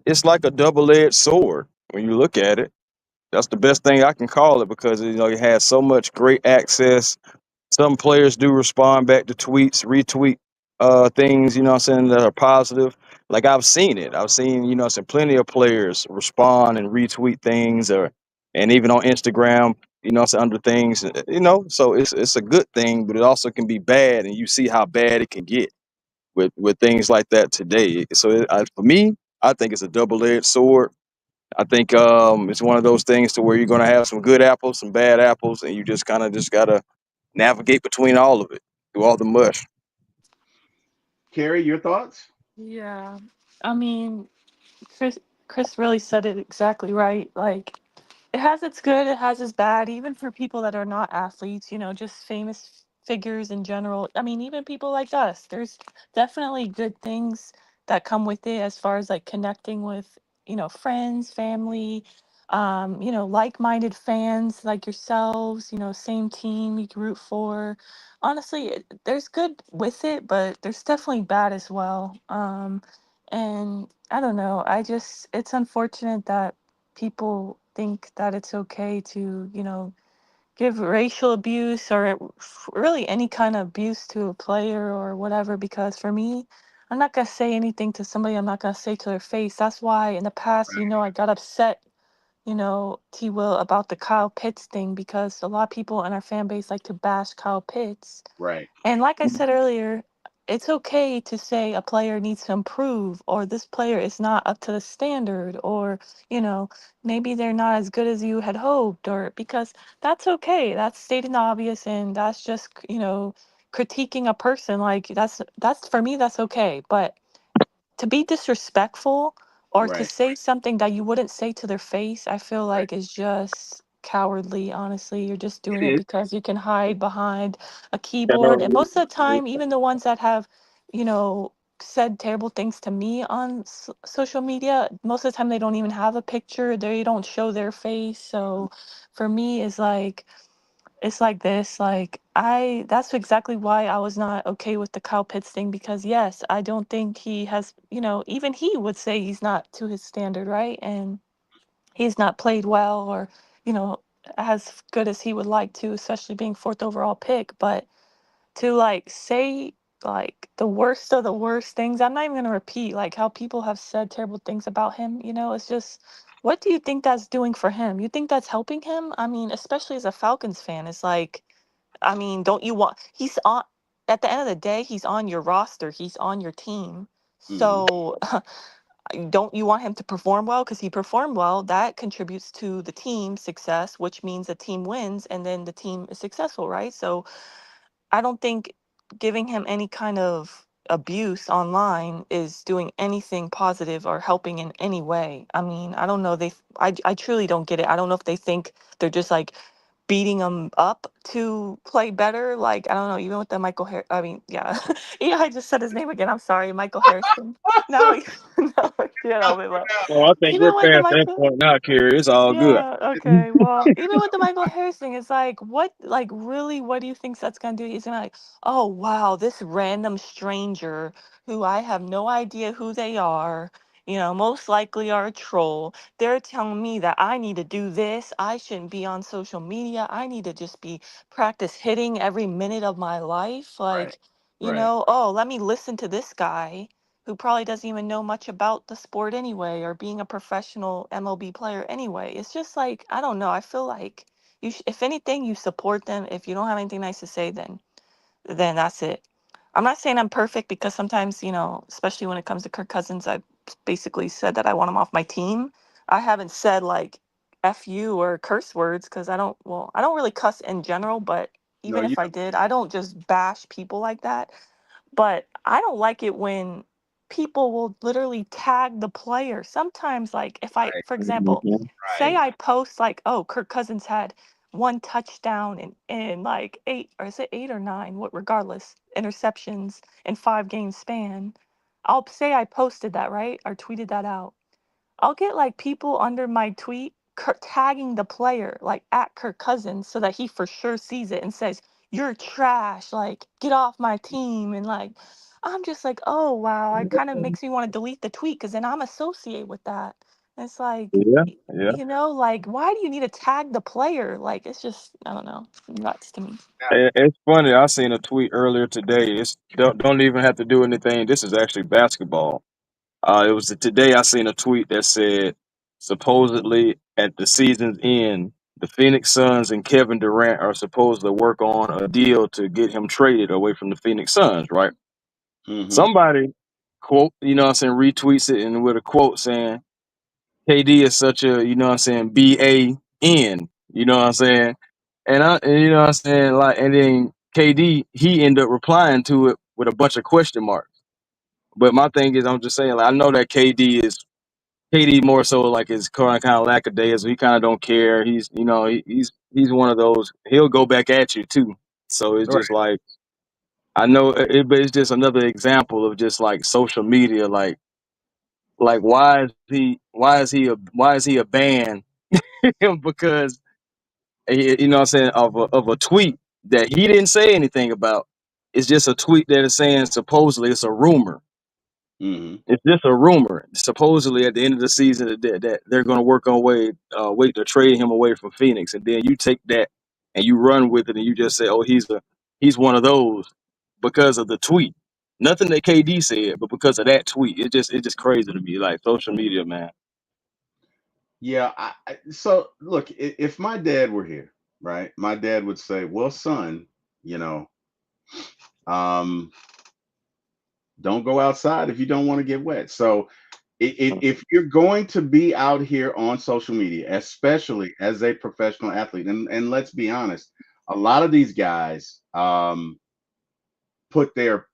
it's like a double-edged sword when you look at it. That's the best thing I can call it because it has so much great access. Some players do respond back to tweets, retweet things, what I'm saying, that are positive. Like I've seen it. I've seen, some plenty of players respond and retweet things or and even on Instagram, under things, so it's a good thing, but it also can be bad, and you see how bad it can get with things like that today. So for me, I think it's a double-edged sword. I think it's one of those things to where you're going to have some good apples, some bad apples, and you just kind of just got to navigate between all of it through all the mush. Carrie, your thoughts? Yeah. I mean, Chris Chris really said it exactly right. Like, it has its good, it has its bad, even for people that are not athletes, just famous figures in general. I mean, even people like us, there's definitely good things that come with it as far as like connecting with, friends, family, like-minded fans like yourselves, same team you can root for. Honestly, there's good with it, but there's definitely bad as well. And I don't know, it's unfortunate that people think that it's okay to, give racial abuse or really any kind of abuse to a player or whatever. Because for me, I'm not going to say anything to somebody I'm not going to say to their face. That's why in the past, I got upset, T Will, about the Kyle Pitts thing, because a lot of people in our fan base like to bash Kyle Pitts. Right. And like I said earlier, it's okay to say a player needs to improve, or this player is not up to the standard, or, you know, maybe they're not as good as you had hoped, or because that's okay. That's stating the obvious, and that's just, critiquing a person. Like, that's for me, that's okay. But to be disrespectful or to Right. say something that you wouldn't say to their face, I feel Right. like is just cowardly, honestly. You're just doing it It is. because you can hide behind a Yeah, keyboard. And no, most of the time, even the ones that have, you know, said terrible things to me on social media, most of the time they don't even have a picture. They don't show their face. So for me, it's like this, like that's exactly why I was not okay with the Kyle Pitts thing, because yes, I don't think he has, even he would say he's not to his standard, right? And he's not played well, or, you know, as good as he would like to, especially being fourth overall pick. But to like say like the worst of the worst things, I'm not even gonna repeat like how people have said terrible things about him, it's just, what do you think that's doing for him? You think that's helping him? I mean, especially as a Falcons fan, it's like, I mean, don't you want he's on at the end of the day, he's on your roster, he's on your team. Hmm. So don't you want him to perform well? Because he performed well, that contributes to the team's success, which means the team wins and then the team is successful, right? So I don't think giving him any kind of abuse online is doing anything positive or helping in any way. I mean, I don't know. I truly don't get it. I don't know if they think they're just like beating him up to play better. Like, I don't know, even with the Michael Harris, I mean, yeah. Yeah, I just said his name again. I'm sorry, Michael Harrison. No, no, but I think we're even with the past that Michael, point now, Kerry. It's all good. yeah, okay. Well, even with the Michael Harris thing, it's like, like, really, what do you think that's gonna do? He's gonna like, oh wow, this random stranger who I have no idea who they are, most likely are a troll. They're telling me that I need to do this. I shouldn't be on social media. I need to just be practice hitting every minute of my life. Right. Like, Right. oh, let me listen to this guy who probably doesn't even know much about the sport anyway, or being a professional MLB player anyway. It's just like, I don't know. I feel like if anything, you support them. If you don't have anything nice to say, then that's it. I'm not saying I'm perfect, because sometimes, especially when it comes to Kirk Cousins, I basically said that I want him off my team. I haven't said like F you or curse words, because I don't really cuss in general, but No, even you if I did, I don't just bash people like that. But I don't like it when people will literally tag the player. Sometimes, like, if I, right. for example, Mhm. say Right. I post like, oh, Kirk Cousins had one touchdown and like eight, or is it eight or nine? What, regardless, interceptions in 5 game span. I'll say I posted that, right? Or tweeted that out. I'll get like people under my tweet tagging the player like at Kirk Cousins, so that he for sure sees it and says, "You're trash. Like, get off my team." And like, I'm just like, oh wow, it kind of makes me want to delete the tweet, because then I'm associated with that. And it's like, Yeah, yeah. like, why do you need to tag the player? Like, it's just, I don't know, nuts to me. Now, It's funny. I seen a tweet earlier today. It's don't even have to do anything. This is actually basketball. It was today. I seen a tweet that said supposedly at the season's end, the Phoenix Suns and Kevin Durant are supposed to work on a deal to get him traded away from the Phoenix Suns, right? Mm-hmm. Somebody quote, retweets it and with a quote saying KD is such a, BAN, and like, and then KD, he ended up replying to it with a bunch of question marks. But my thing is, I'm just saying, like, I know that KD more so like is kind of lackadaisical. He kind of don't care. He's, he's one of those. He'll go back at you too. So it's Right. just like I know but it's just another example of just like social media. Like why is he a ban? Because of a tweet that he didn't say anything about. It's just a tweet that is saying supposedly it's a rumor. Mm-hmm. It's just a rumor. Supposedly, at the end of the season, that they're going to work on wait to trade him away from Phoenix, and then you take that and you run with it, and you just say, "Oh, he's one of those," because of the tweet. Nothing that KD said, but because of that tweet, it's just crazy to me. Like social media, man. Yeah. So look, if my dad were here, right, my dad would say, "Well, son, you know, um, don't go outside if you don't want to get wet." So if you're going to be out here on social media, especially as a professional athlete, and let's be honest, a lot of these guys put their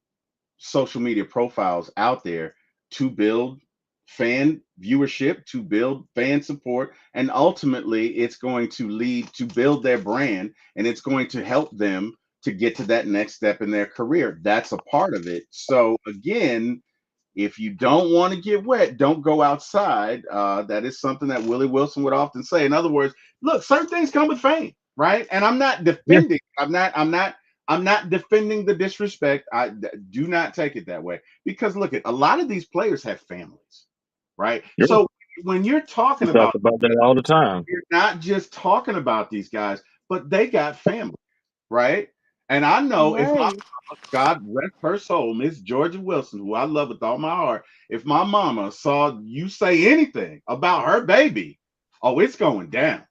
social media profiles out there to build fan viewership, to build fan support, and ultimately it's going to lead to build their brand, and it's going to help them to get to that next step in their career. That's a part of it. So again, if you don't want to get wet, don't go outside. That is something that Willie Wilson would often say. In other words, look, certain things come with fame, right? And I'm not Yeah, defending. I'm not defending the disrespect. Do not take it that way, because look, at a lot of these players have families, right? yeah. So when you're talking We talk about, about that all the time. you're not just talking about these guys, but they got family, right? And I know if my Right. God rest her soul, Miss Georgia Wilson, who I love with all my heart, if my mama saw you say anything about her baby, oh, it's going down.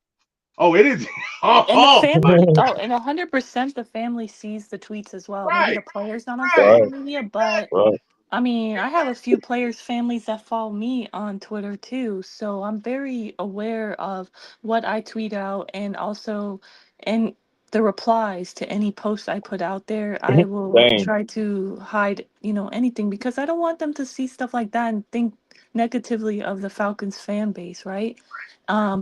Oh, it is. And the Oh, family, oh, and 100% the family sees the tweets as well. Maybe right, the player's not on right, social media, but Right. I mean, I have a few players' families that follow me on Twitter too, so I'm very aware of what I tweet out, and also in the replies to any post I put out there, I will Same. try to hide, anything, because I don't want them to see stuff like that and think negatively of the Falcons fan base, right?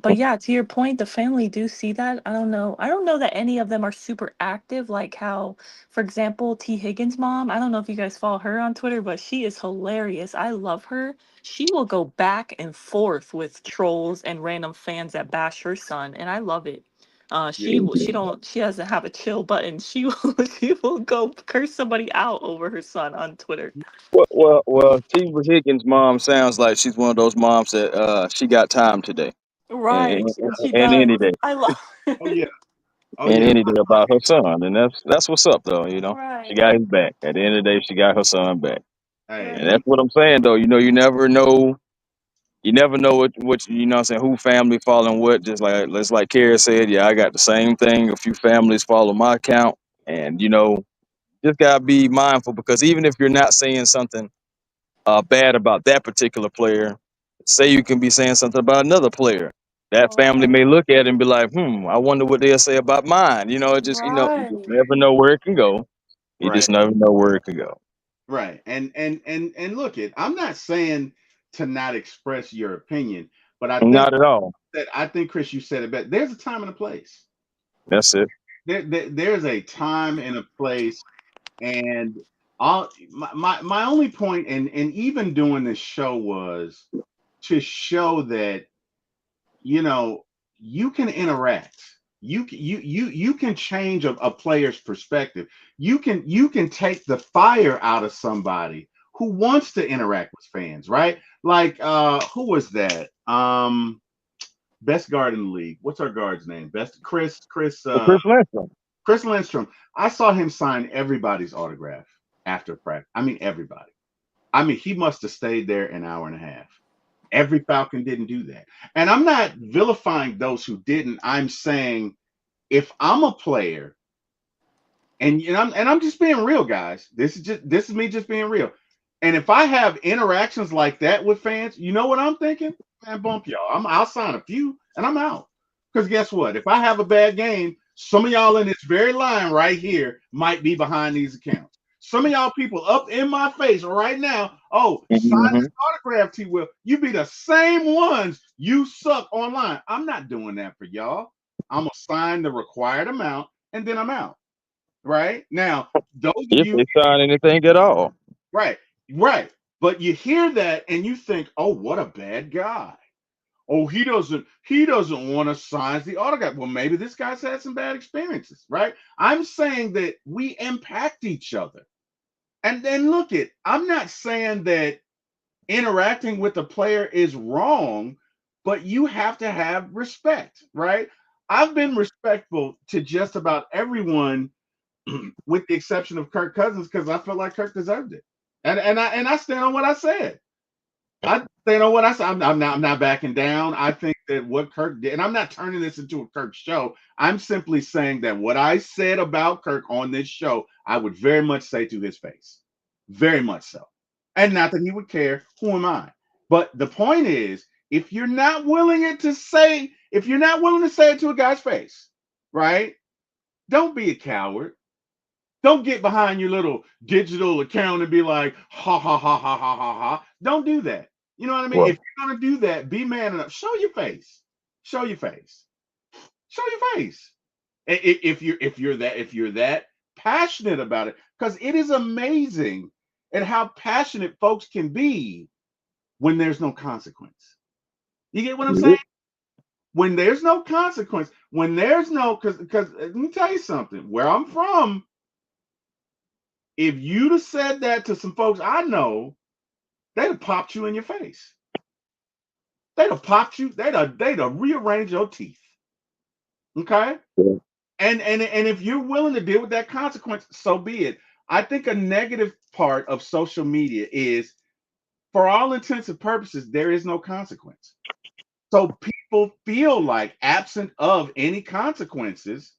But yeah, to your point, the family do see that. I don't know. I don't know that any of them are super active, like how, for example, T. Higgins' mom. I don't know if you guys follow her on Twitter, but she is hilarious. I love her. She will go back and forth with trolls and random fans that bash her son, and I love it. yeah, She doesn't have a chill button. She will she will go curse somebody out over her son on Twitter. Well, T. Higgins' mom sounds like she's one of those moms that she got time today, and, Right, and she and any does. day. I love. oh yeah, oh And yeah. anything about her son, and that's what's up though. She Right, got his back. At the end of the day, she got her son back, Hey, and right. that's what I'm saying though. You never know what what I'm saying, who family following what. Just like Kara said, yeah, I got the same thing. A few families follow my account, and just gotta be mindful because even if you're not saying something bad about that particular player, say you can be saying something about another player. That family Oh, may look at it and be like, I wonder what they'll say about mine. You just right. never know where it can go. You right, just never know where it can go. right. And look, I'm not saying to not express your opinion, but I think Not at all. that Chris, you said it best. There's a time and a place. That's it. There's a time and a place, and my only point, and even doing this show, was to show that you know you can interact. You can change a player's perspective. You can take the fire out of somebody who wants to interact with fans, right? Like who was that? Best guard in the league. What's our guard's name? Best Chris Lindstrom. Chris Lindstrom. I saw him sign everybody's autograph after practice. I mean everybody. I mean he must have stayed there an hour and a half. Every Falcon didn't do that. And I'm not vilifying those who didn't. I'm saying if I'm a player and I'm just being real, guys. This is me just being real. And if I have interactions like that with fans, you know what I'm thinking? Man, bump y'all. I'll sign a few and I'm out. Because guess what? If I have a bad game, some of y'all in this very line right here might be behind these accounts. Some of y'all people up in my face right now. Oh, sign Hmm. this autograph, T. Will. You be the same ones you suck online. I'm not doing that for y'all. I'm gonna sign the required amount and then I'm out. Right now, those of If you, they sign anything at all. right, right, but you hear that and you think, oh, what a bad guy. Oh, he doesn't want to sign the autograph. Well, maybe this guy's had some bad experiences, right? I'm saying that we impact each other. And then look it, I'm not saying that interacting with the player is wrong, but you have to have respect, right? I've been respectful to just about everyone with the exception of Kirk Cousins, because I felt like Kirk deserved it. And I stand on what I said. I stand on what I said. I'm not backing down. I think that what Kirk did, and I'm not turning this into a Kirk show. I'm simply saying that what I said about Kirk on this show, I would very much say to his face. Very much so. And not that he would care. Who am I? But the point is, if you're not willing to say it to a guy's face, right? Don't be a coward. Don't get behind your little digital account and be like, ha ha ha ha ha ha ha. Don't do that. You know what I mean? Well, If you're gonna do that, be man enough. Show your face. Show your face. Show your face. If you're that passionate about it, because it is amazing at how passionate folks can be when there's no consequence. You get what I'm saying? When there's no consequence, when there's no because let me tell you something. Where I'm from, if you'd have said that to some folks I know, they'd have popped you in your face. They'd have popped you. They'd have rearranged your teeth. Okay. And if you're willing to deal with that consequence, so be it. I think a negative part of social media is, for all intents and purposes, there is no consequence. So people feel like, absent of any consequences,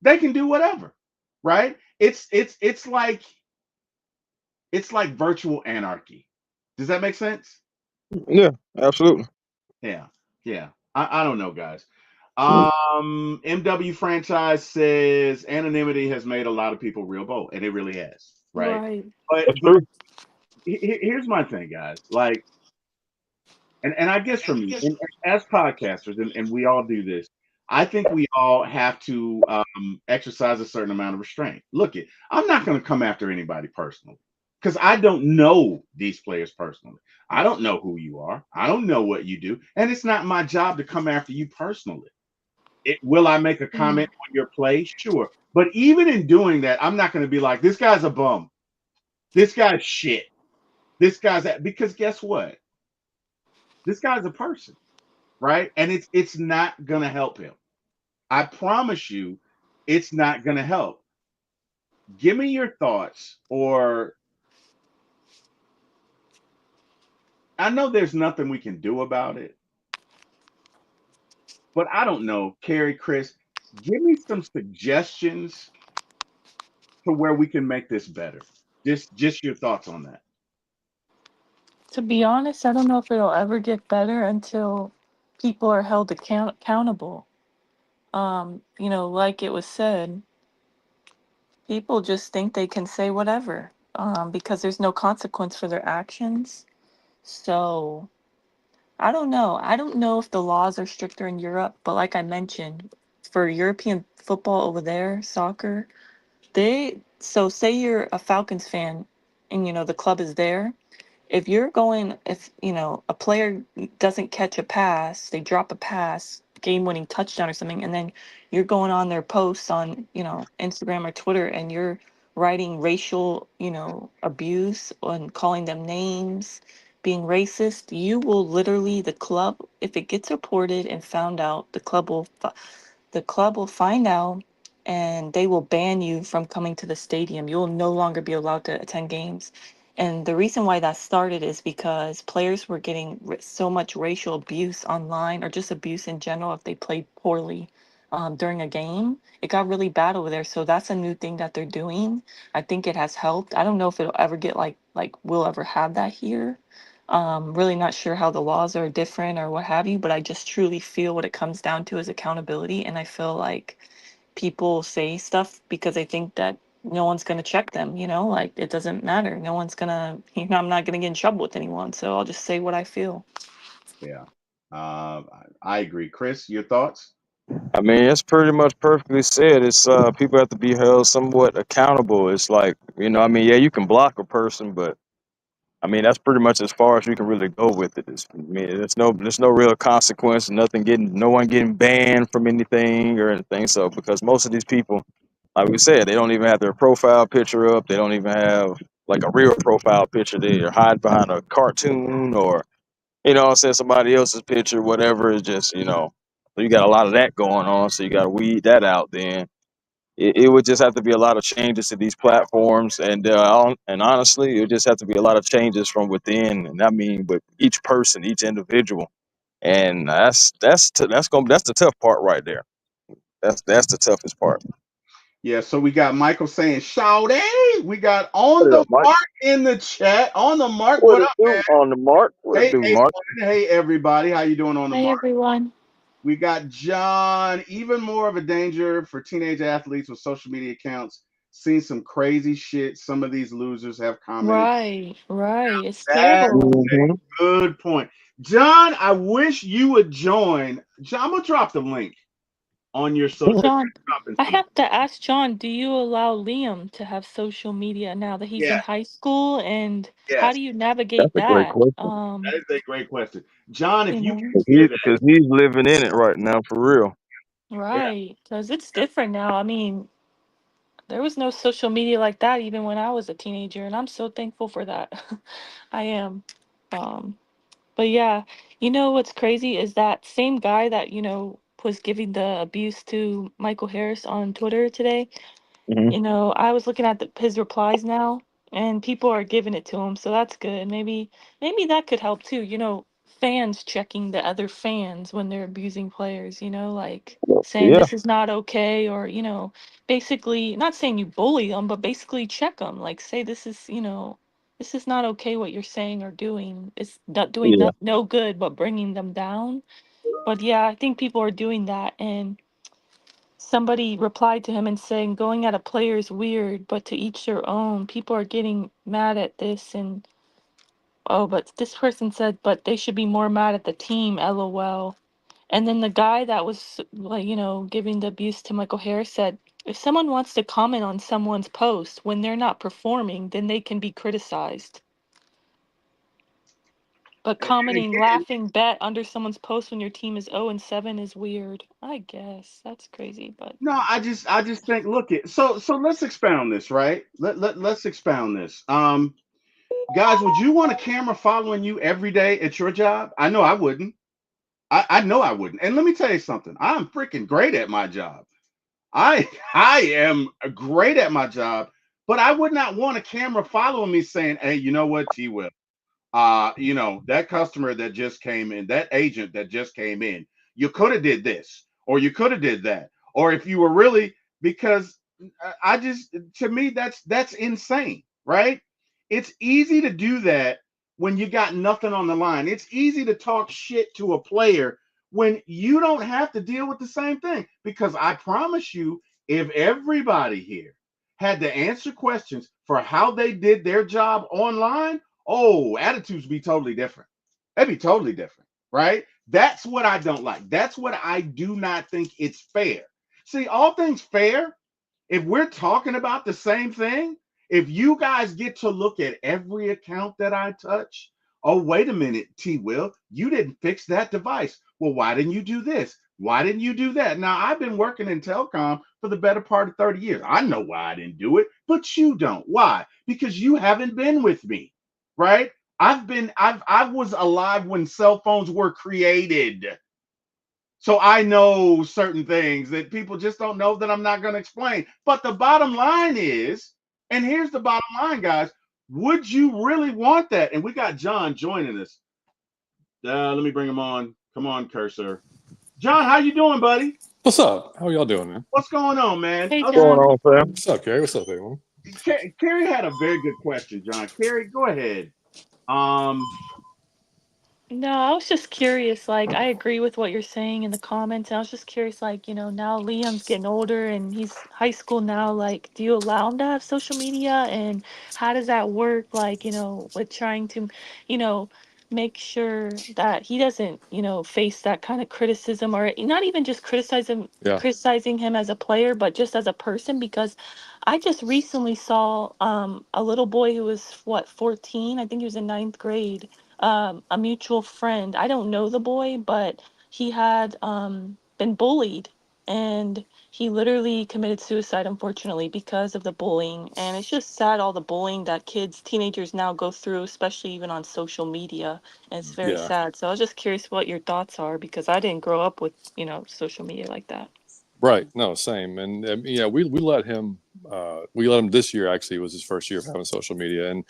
they can do whatever. Right? It's like virtual anarchy. Does that make sense? yeah, absolutely. Yeah, yeah. I don't know, guys. MW franchise says anonymity has made a lot of people real bold, and it really has, right? Right. But That's but true. here's my thing, guys. Like, and I guess for me, as podcasters, and we all do this, I think we all have to exercise a certain amount of restraint. Look, I'm not going to come after anybody personally because I don't know these players personally. I don't know who you are. I don't know what you do, and it's not my job to come after you personally. Will I make a Mm. comment on your play? Sure, but even in doing that, I'm not going to be like, this guy's a bum. This guy's shit. This guy's that, because guess what? This guy's a person, right? And it's not gonna help him. I promise you, it's not gonna help. Give me your thoughts, or I know there's nothing we can do about it, but I don't know, Carrie, Chris, give me some suggestions to where we can make this better. Just your thoughts on that. To be honest, I don't know if it'll ever get better until people are held accountable. Like it was said, people just think they can say whatever, because there's no consequence for their actions. So I don't know. I don't know if the laws are stricter in Europe, but like I mentioned, for European football over there, soccer, so say you're a Falcons fan and the club is there. If a player doesn't catch a pass, they drop a pass, game winning touchdown or something, and then you're going on their posts on, Instagram or Twitter, and you're writing racial, abuse and calling them names, being racist, you will literally, the club, if it gets reported and found out, the club will find out, and they will ban you from coming to the stadium. You will no longer be allowed to attend games. And the reason why that started is because players were getting so much racial abuse online, or just abuse in general if they played poorly during a game. It got really bad over there. So that's a new thing that they're doing. I think it has helped. I don't know if it'll ever get like we'll ever have that here. Really not sure how the laws are different or what have you, but I just truly feel what it comes down to is accountability. And I feel like people say stuff because they think that no one's going to check them, like it doesn't matter. No one's going to, I'm not going to get in trouble with anyone. So I'll just say what I feel. Yeah. I agree. Chris, your thoughts? I mean, it's pretty much perfectly said. It's people have to be held somewhat accountable. It's like, I mean, yeah, you can block a person, but I mean, that's pretty much as far as you can really go with it. I mean, there's no real consequence. No one getting banned from anything or anything. So because most of these people, like we said, they don't even have their profile picture up. They don't even have like a real profile picture. They hide behind a cartoon or what I'm saying, somebody else's picture, whatever. It's just so you got a lot of that going on. So you got to weed that out. Then it would just have to be a lot of changes to these platforms, and honestly, it would just have to be a lot of changes from within, and I mean, with each person, each individual, and that's the tough part right there. That's the toughest part. Yeah, so we got Michael saying, Shout. We got On What the up, Mark? Mark in the chat. On the Mark, What what it up, do man? on the Mark? What it Hey, do, Mark? hey, everybody. How you doing on the Hey, Mark? everyone. We got John, even more of a danger for teenage athletes with social media accounts. Seen some crazy shit. Some of these losers have commented. Right. It's That's terrible. Hmm. a good point. John, I wish you would join. John, I'm going to drop the link on your social. John, I have to ask John, do you allow Liam to have social media now that he's in Yes, high school? And how yes. do you That's navigate a great that? question. That is a great question. John, if You you know, can hear that, Because he's living in it right now for real. yeah. right. Because it's different now. I mean, there was no social media like that even when I was a teenager, and I'm so thankful for that. I am. Um, but yeah, what's crazy is that same guy that, was giving the abuse to Michael Harris on Twitter today. Hmm. I was looking at his replies now, and people are giving it to him, so that's good. Maybe that could help too. Fans checking the other fans when they're abusing players. Like saying Yeah, this is not okay, or basically not saying you bully them, but basically check them. Like say this is not okay what you're saying or doing. It's not doing yeah, no good, but bringing them down. But yeah, I think people are doing that, and somebody replied to him and saying going at a player is weird, but to each their own. People are getting mad at this, and oh, but this person said but they should be more mad at the team, lol. And then the guy that was like, giving the abuse to Michael Harris said, if someone wants to comment on someone's post when they're not performing, then they can be criticized. But And commenting again, laughing bet under someone's post when your team is 0-7 is weird. I guess that's crazy, but no, I just think, look it. So let's expound this, right? Let's expound this. Guys, would you want a camera following you every day at your job? I know I wouldn't. I know I wouldn't. And let me tell you something. I'm freaking great at my job. I am great at my job, but I would not want a camera following me saying, "Hey, you know what, T. Will? That customer that just came in, that agent that just came in, you could have did this, or you could have did that, or if you were really because I just to me that's insane, right? It's easy to do that when you got nothing on the line. It's easy to talk shit to a player when you don't have to deal with the same thing. Because I promise you, if everybody here had to answer questions for how they did their job online, oh, attitudes be totally different. That'd be totally different, right? That's what I don't like. That's what I do not think it's fair. See, all things fair, if we're talking about the same thing, if you guys get to look at every account that I touch, oh, wait a minute, T. Will, you didn't fix that device. Well, why didn't you do this? Why didn't you do that? Now, I've been working in telecom for the better part of 30 years. I know why I didn't do it, but you don't. Why? Because you haven't been with me, right? I was alive when cell phones were created. So I know certain things that people just don't know that I'm not going to explain. But the bottom line is, and here's the bottom line, guys, Would you really want that? And we got John joining us. Let me bring him on. Come on, cursor. John, how you doing, buddy? What's up? How y'all doing, man? What's going on, man? Hey, Okay. Going John. on, fam? What's up, Kerry? What's up, everyone? Kerry had a very good question, John. Kerry, go ahead. Um, No, I was just curious. Like, I agree with what you're saying in the comments. I was just curious, like, now Liam's getting older and he's high school now. Like, do you allow him to have social media? And how does that work? Like, with trying to, you know, make sure that he doesn't, face that kind of criticism or not even just Yeah. criticizing him as a player, but just as a person. Because I just recently saw a little boy who was, what, 14? I think he was in ninth grade, a mutual friend. I don't know the boy, but he had been bullied, and he literally committed suicide, unfortunately, because of the bullying. And it's just sad, all the bullying that teenagers now go through, especially even on social media. And it's very Yeah. sad. So I was just curious what your thoughts are, because I didn't grow up with, social media like that. Right. No, same. And yeah, we let him. We let him this year. Actually, was his first year of having social media, and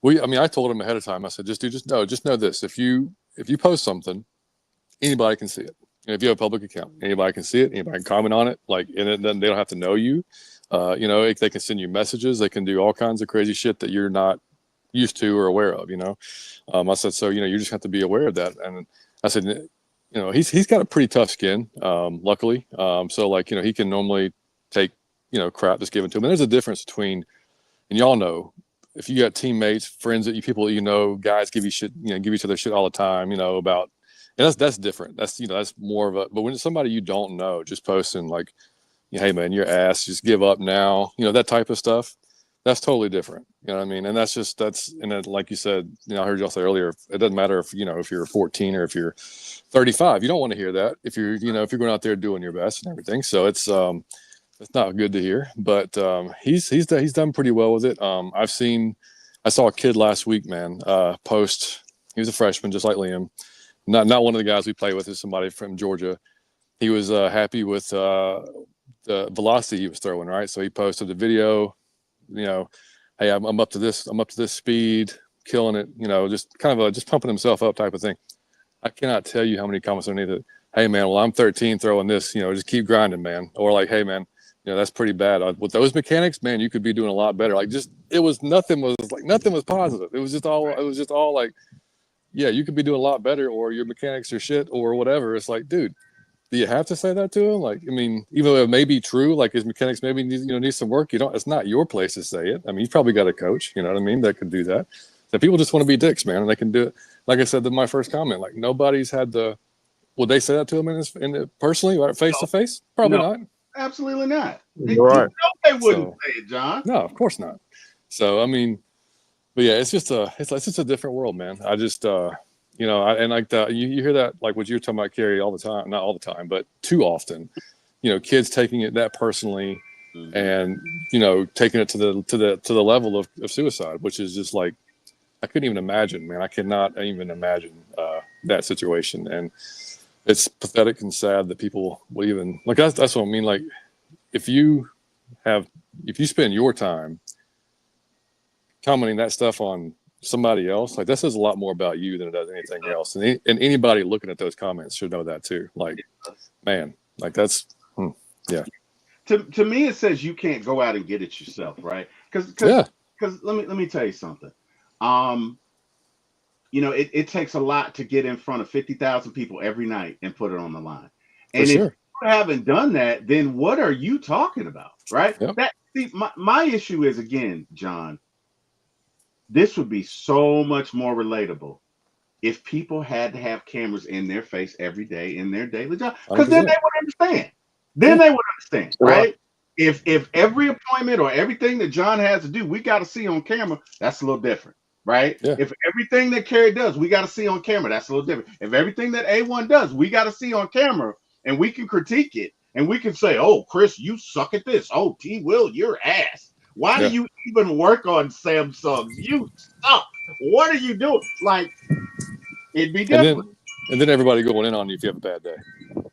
I told him ahead of time. I said, just know this. If you post something, anybody can see it. And if you have a public account, anybody can see it. Anybody can comment on it. And then they don't have to know you. They can send you messages. They can do all kinds of crazy shit that you're not used to or aware of. I said, so you just have to be aware of that. And I said, he's got a pretty tough skin, luckily. So he can normally take crap that's given to him. And there's a difference between, and y'all know, if you got teammates, friends people guys give you shit, give each other shit all the time, about, and that's different. That's more of a. But when it's somebody you don't know, just posting like, hey man, your ass, just give up now, that type of stuff. That's totally different. You know what I mean? And and then, like you said, I heard y'all say earlier, it doesn't matter if you're 14 or if you're 35. You don't want to hear that if you're going out there doing your best and everything. So it's not good to hear, but he's done pretty well with it. I saw a kid last week, man, post. He was a freshman, just like Liam. Not one of the guys we play with. Is somebody from Georgia. He was happy with the velocity he was throwing. Right, so he posted a video. Hey, I'm up to this. I'm up to this speed, killing it. Just kind of just pumping himself up type of thing. I cannot tell you how many comments I need that. Hey man, well I'm 13 throwing this. Just keep grinding, man. Or like, hey man, that's pretty bad. With those mechanics, man, you could be doing a lot better. Nothing was positive. It was just all like, yeah, you could be doing a lot better, or your mechanics are shit, or whatever. It's like, dude, do you have to say that to him? Like, I mean, even though it may be true, like his mechanics maybe need some work. It's not your place to say it. I mean, you've probably got a coach, you know what I mean, that could do that. So people just want to be dicks, man, and they can do it. Like I said in my first comment, like nobody's had the. Would they say that to him personally, right, face to face? Probably not. Absolutely not. You're right. They wouldn't say it, John. No, of course not. So I mean, but yeah, it's just a different world, man. I just and like you hear that, like what you're talking about, Kerry, all the time. Not all the time, but too often. Kids taking it that personally, and taking it to the level of suicide, which is just like I couldn't even imagine, man. I cannot even imagine that situation, and it's pathetic and sad that people will even like. That's what I mean. Like, if you spend your time commenting that stuff on somebody else, like that says a lot more about you than it does anything else. And anybody looking at those comments should know that too. Like, man, like that's yeah. To me, it says you can't go out and get it yourself, right? Because let me tell you something. It takes a lot to get in front of 50,000 people every night and put it on the line. And if you haven't done that, then what are you talking about, right? Yep. My issue is, again, John, this would be so much more relatable if people had to have cameras in their face every day in their daily job, because then they would understand. They would understand, right? If every appointment or everything that John has to do, we got to see on camera, that's a little different. Right? Yeah. If everything that Kerry does, we got to see on camera, that's a little different. If everything that A1 does, we got to see on camera, and we can critique it, and we can say, oh, Chris, you suck at this. Oh, T. Will, you're ass. Why do you even work on Samsungs? You suck. What are you doing? Like, it'd be different. And then everybody going in on you if you have a bad day.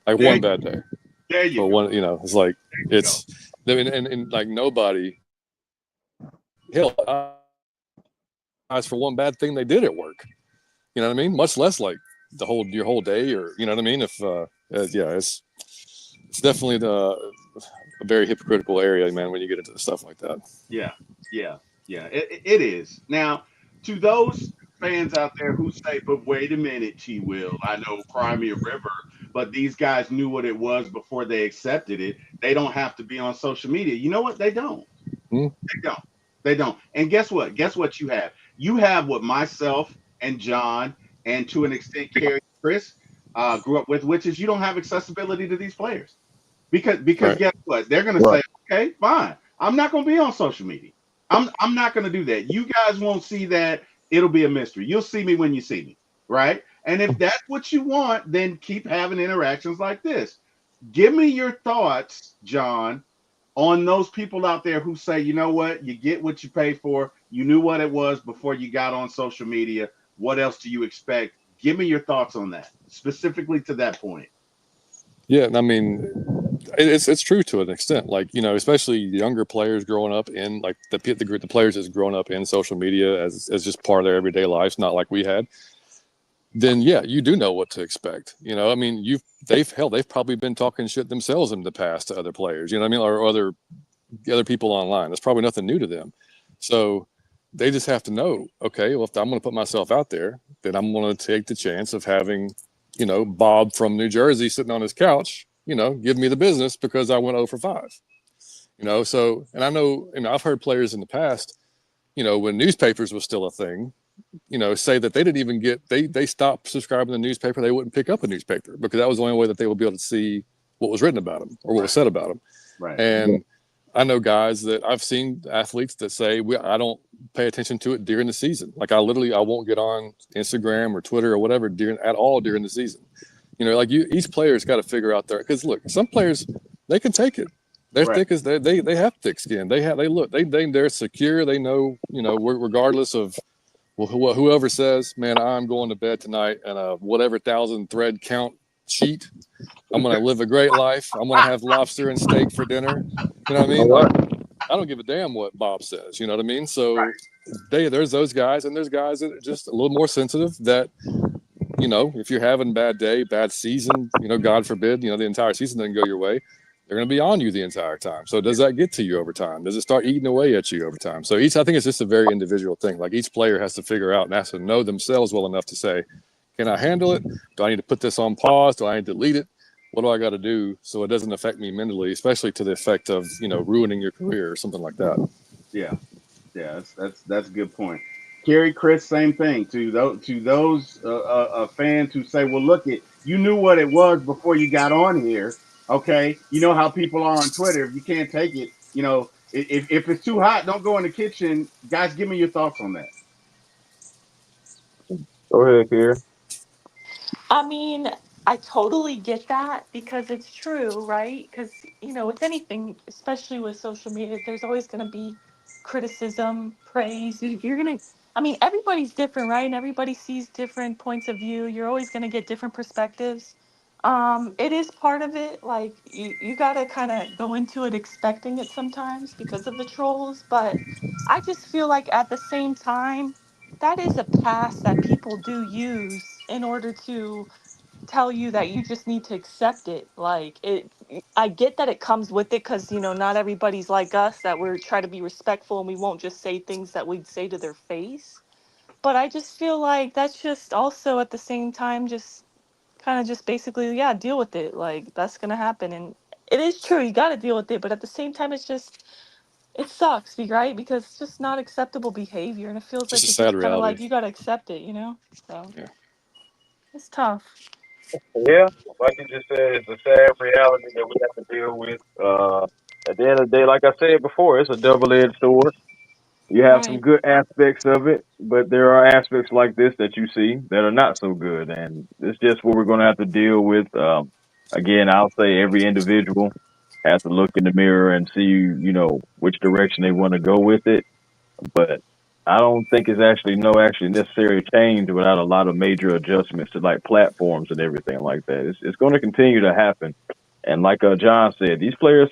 Like one bad day. There you go. One, it's like, and like nobody, hell, for one bad thing they did at work. You know what I mean? Much less like your whole day, or you know what I mean? If it's definitely a very hypocritical area, man, when you get into stuff like that. Yeah, it is. Now, to those fans out there who say, "But wait a minute, T. Will, I know Crimea River, but these guys knew what it was before they accepted it. They don't have to be on social media." You know what? They don't. Hmm. They don't. And guess what? Guess what you have? You have what myself and John, and to an extent Kerry, Chris, grew up with, which is you don't have accessibility to these players. Because Right. guess what? They're gonna say, okay, fine. I'm not gonna be on social media. I'm not gonna do that. You guys won't see that. It'll be a mystery. You'll see me when you see me, right? And if that's what you want, then keep having interactions like this. Give me your thoughts, John, on those people out there who say, you know what, you get what you pay for. You knew what it was before you got on social media. What else do you expect? Give me your thoughts on that, specifically to that point. Yeah, I mean, it's true to an extent. Like, you know, especially younger players growing up in like the players that's grown up in social media as just part of their everyday lives, not like we had. Then yeah, you do know what to expect. You know, I mean, they've probably been talking shit themselves in the past to other players. You know what I mean, or other people online. That's probably nothing new to them. So they just have to know, okay, well, if I'm going to put myself out there, then I'm going to take the chance of having, you know, Bob from New Jersey sitting on his couch, you know, give me the business because I went 0 for 5. You know, so, and I know, and I've heard players in the past, you know, when newspapers was still a thing, you know, say that they didn't even they stopped subscribing to the newspaper. They wouldn't pick up a newspaper because that was the only way that they would be able to see what was written about them or what was said about them. Right. And I know guys that I've seen athletes that say I don't pay attention to it during the season. Like I won't get on Instagram or Twitter or whatever during the season. You know, like each player's got to figure out there, because look, some players, they can take it. They're thick as they have thick skin. They're secure. They know, you know, regardless of whoever says, man, I'm going to bed tonight and a whatever 1,000 thread count sheet. I'm going to live a great life. I'm going to have lobster and steak for dinner. You know what I mean? Like, I don't give a damn what Bob says. You know what I mean? So there's those guys, and there's guys that are just a little more sensitive that, you know, if you're having a bad day, bad season, you know, God forbid, you know, the entire season doesn't go your way, they're going to be on you the entire time. So does that get to you over time? Does it start eating away at you over time? So I think it's just a very individual thing. Like each player has to figure out and has to know themselves well enough to say, can I handle it? Do I need to put this on pause? Do I need to delete it? What do I got to do so it doesn't affect me mentally, especially to the effect of, you know, ruining your career or something like that? Yeah, that's a good point. Kerry, Chris, same thing. To those fans who say, "Well, look, you knew what it was before you got on here." Okay, you know how people are on Twitter. If you can't take it, you know, if it's too hot, don't go in the kitchen. Guys, give me your thoughts on that. Go ahead, Kerry. I mean, I totally get that because it's true, right? Because, you know, with anything, especially with social media, there's always going to be criticism, praise. You're going to, I mean, everybody's different, right? And everybody sees different points of view. You're always going to get different perspectives. It is part of it. Like, you got to kind of go into it expecting it sometimes because of the trolls. But I just feel like at the same time, that is a pass that people do use in order to tell you that you just need to accept it. Like I get that it comes with it because, you know, not everybody's like us, that we're try to be respectful and we won't just say things that we'd say to their face. But I just feel like that's just also at the same time just kind of just basically, yeah, deal with it. Like that's gonna happen, and it is true, you got to deal with it, but at the same time it's just, it sucks, right? Because it's just not acceptable behavior, and it feels Just like a it's sad just kind of like reality. you got to accept it, you know? So Yeah. it's tough. Yeah, like you just said, it's a sad reality that we have to deal with. At the end of the day, like I said before, it's a double-edged sword. You have some Right. good aspects of it, but there are aspects like this that you see that are not so good, and it's just what we're going to have to deal with. Again, I'll say every individual has to look in the mirror and see, you know, which direction they want to go with it. But I don't think it's actually necessary change without a lot of major adjustments to like platforms and everything like that. It's going to continue to happen. And like John said,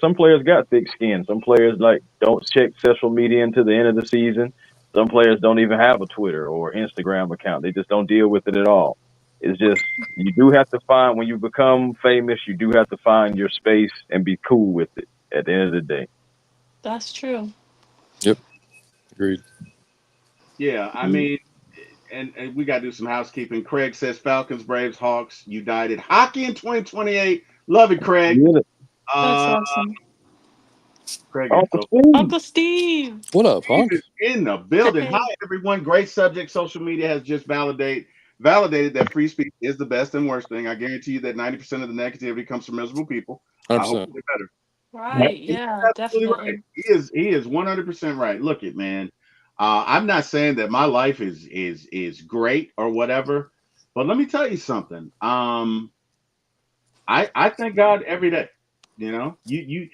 some players got thick skin. Some players like don't check social media until the end of the season. Some players don't even have a Twitter or Instagram account. They just don't deal with it at all. It's just you do have to find when you become famous, you do have to find your space and be cool with it at the end of the day. That's true. Yep, agreed. Yeah, I mean, and we got to do some housekeeping. Craig says Falcons, Braves, Hawks United hockey in 2028. Love it, Craig. Yeah. That's Uh, awesome. Craig is Uncle so Steve. Uncle Steve. What up, Hunk? in the building. Hi, Hey. everyone. Great subject. Social media has just validated that free speech is the best and worst thing. I guarantee you that 90% of the negativity comes from miserable people. I hope 100%. they're better. Right. He's Yeah, absolutely right. definitely. He is 100% right. Look it, man. I'm not saying that my life is great or whatever, but let me tell you something. I thank God every day. You know, you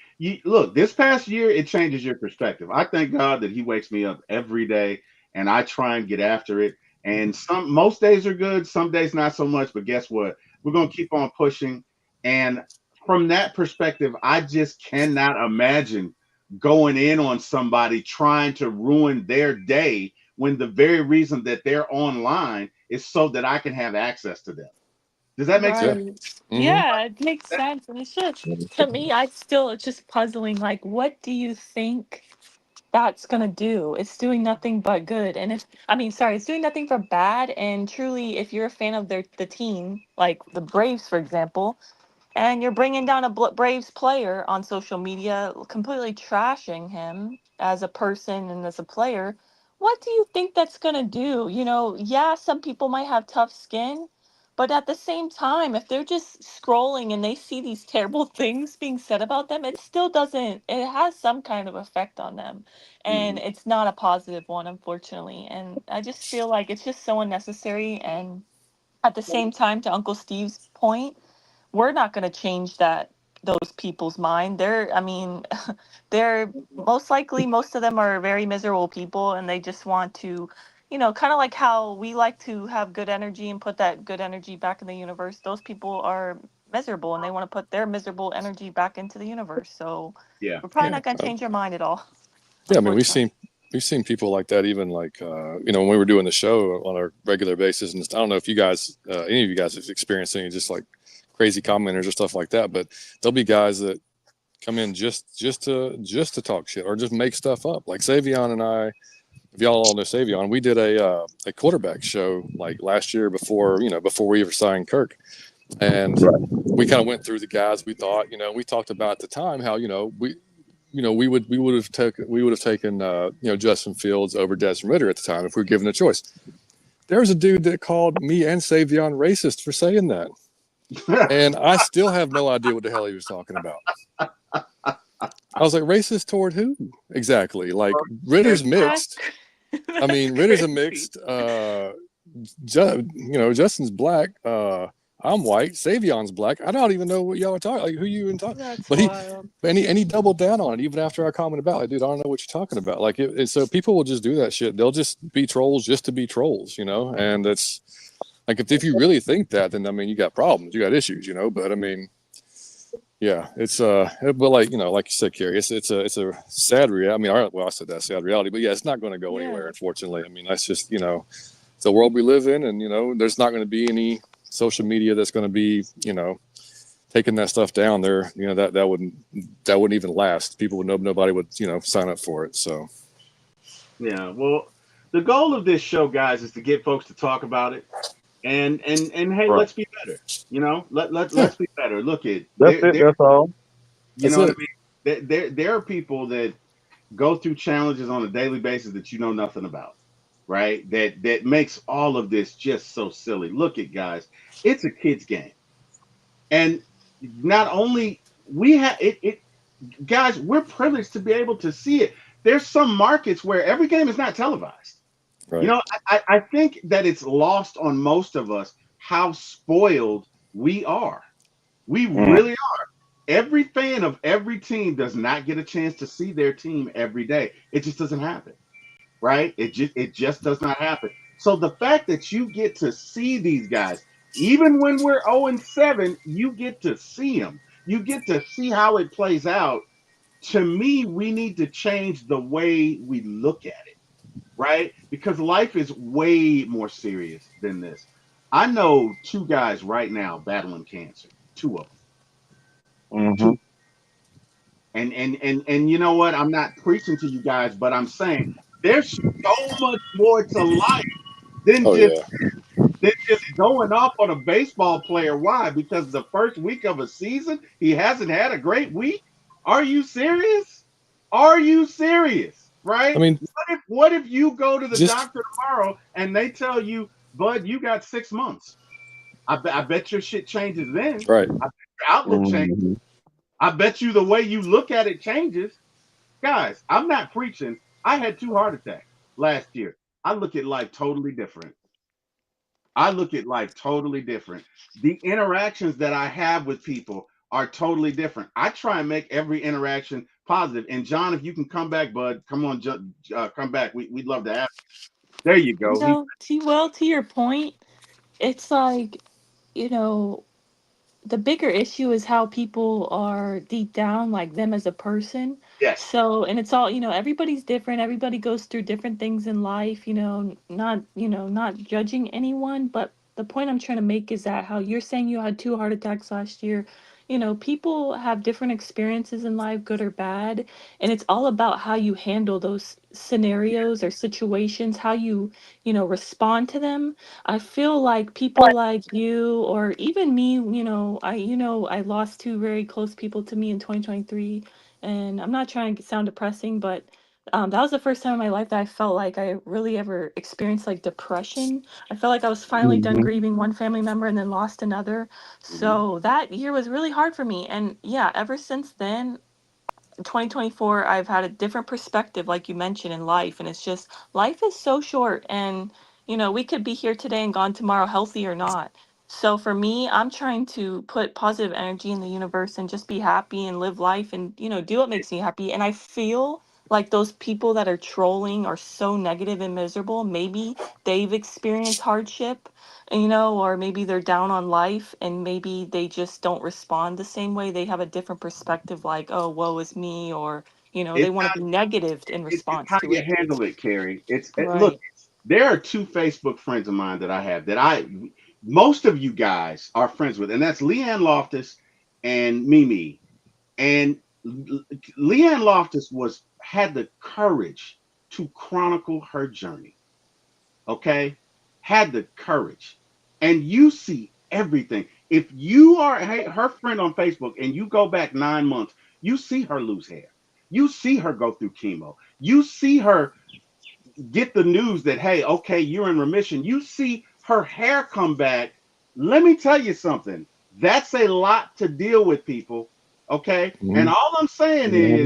look, this past year it changes your perspective. I thank God that He wakes me up every day and I try and get after it. And most days are good, some days not so much, but guess what? We're gonna keep on pushing. And from that perspective, I just cannot imagine going in on somebody trying to ruin their day when the very reason that they're online is so that I can have access to them. Does that make Yeah. sense? Right. Mm-hmm. Yeah, it makes sense. And it's just, to me, it's just puzzling. Like, what do you think that's gonna do? It's doing nothing but good. And it's doing nothing for bad. And truly, if you're a fan of the team, like the Braves, for example, and you're bringing down a Braves player on social media, completely trashing him as a person and as a player. What do you think that's going to do? Yeah, some people might have tough skin, but at the same time, if they're just scrolling and they see these terrible things being said about them, it still doesn't, it has some kind of effect on them. And Mhm. it's not a positive one, unfortunately. And I just feel like it's just so unnecessary. And at the same time, to Uncle Steve's point, we're not going to change those people's mind. They're most likely, most of them are very miserable people, and they just want to, kind of like how we like to have good energy and put that good energy back in the universe. Those people are miserable and they want to put their miserable energy back into the universe. So Yeah. we're probably Yeah. not going to change their mind at all. Yeah. I mean, we've Unfortunately. seen people like that even like when we were doing the show on a regular basis. And I don't know if you guys, any of you guys, have experienced any just like crazy commenters or stuff like that. But there'll be guys that come in just to talk shit or just make stuff up. Like Savion and I, if y'all all know Savion, we did a quarterback show like last year before we ever signed Kirk, and we kind of went through the guys we thought, we talked about at the time how we would have taken Justin Fields over Desmond Ritter at the time if we were given a choice. There was a dude that called me and Savion racist for saying that, and I still have no idea what the hell he was talking about. I was like, racist toward who exactly? Like Ritter's mixed. I mean, Ritter's a mixed. Justin's black. I'm white. Savion's black. I don't even know what y'all are talking. Like, who you even talking? That's But wild. he doubled down on it even after I commented about it. Dude, I don't know what you're talking about. Like, so people will just do that shit. They'll just be trolls just to be trolls, And it's like if you really think that, then I mean, you got problems. You got issues, But I mean. Yeah, it's but like like you said, Carrie, it's a sad reality. I mean, I said that sad reality, but yeah, it's not going to go anywhere, Yeah. unfortunately. I mean, that's just it's the world we live in, and there's not going to be any social media that's going to be taking that stuff down there. That wouldn't even last. People would nobody would sign up for it. So Yeah. Well, the goal of this show, guys, is to get folks to talk about it. And hey, Right. let's be better. Let's be better. Look at That's it. That's all. you that's know it. what I mean. There are people that go through challenges on a daily basis that you know nothing about, right? That makes all of this just so silly. Look at guys, it's a kid's game, and not only we have it, guys, we're privileged to be able to see it. There's some markets where every game is not televised. Right. I think that it's lost on most of us how spoiled we are. We really are. Every fan of every team does not get a chance to see their team every day. It just doesn't happen, right? It just does not happen. So the fact that you get to see these guys, even when we're 0-7, you get to see them. You get to see how it plays out. To me, we need to change the way we look at it, right? Because life is way more serious than this. I know 2 guys right now battling cancer, 2 of them, Mm-hmm. 2. And you know what? I'm not preaching to you guys, but I'm saying there's so much more to life than Oh just yeah. going off on a baseball player. Why? Because the first week of a season, he hasn't had a great week. Are you serious? Are you serious? I Right? mean, What if you go to the just doctor tomorrow and they tell you, Bud, you got 6 months? I bet your shit changes then. right. I bet your outlook changes. Mm-hmm. I bet you the way you look at it changes. Guys, I'm not preaching. I had 2 heart attacks last year. I look at life totally different. I look at life totally different. The interactions that I have with people are totally different. I try and make every interaction positive. And John, if you can come back, bud, come on, come back. We'd love to have you. There you You go. know, to your point, it's like, you know, the bigger issue is how people are deep down, like them as a person. Yes, So, and it's all, everybody's different. Everybody goes through different things in life, not, not judging anyone. But the point I'm trying to make is that how you're saying you had 2 heart attacks last year, people have different experiences in life, good or bad. And it's all about how you handle those scenarios or situations, how you, respond to them. I feel like people like you or even me, I lost 2 very close people to me in 2023, and I'm not trying to sound depressing, but that was the first time in my life that I felt like I really ever experienced like depression. I felt like I was finally done Mm-hmm. grieving one family member and then lost another. hmm So that year was really hard for me. And yeah, ever since then, 2024, I've had a different perspective, like you mentioned, in life. And it's just, life is so short. And, we could be here today and gone tomorrow, healthy or not. So for me, I'm trying to put positive energy in the universe and just be happy and live life and, do what makes me happy. And I feel like those people that are trolling are so negative and miserable. Maybe they've experienced hardship, or maybe they're down on life and maybe they just don't respond the same way. They have a different perspective, like, oh, woe is me, or, they it's want to be negative in it's response how to you it. handle it, Carrie. Look. Right. There are 2 Facebook friends of mine that I have that most of you guys are friends with, and that's Leanne Loftus and Mimi. And Leanne Loftus had the courage to chronicle her journey. Okay, had the courage, and you see everything. If you are her friend on Facebook and you go back 9 months, you see her lose hair. You see her go through chemo. You see her get the news that, hey, okay, you're in remission. You see her hair come back. Let me tell you something. That's a lot to deal with, people. Okay. And Mhm. all I'm saying Mm-hmm.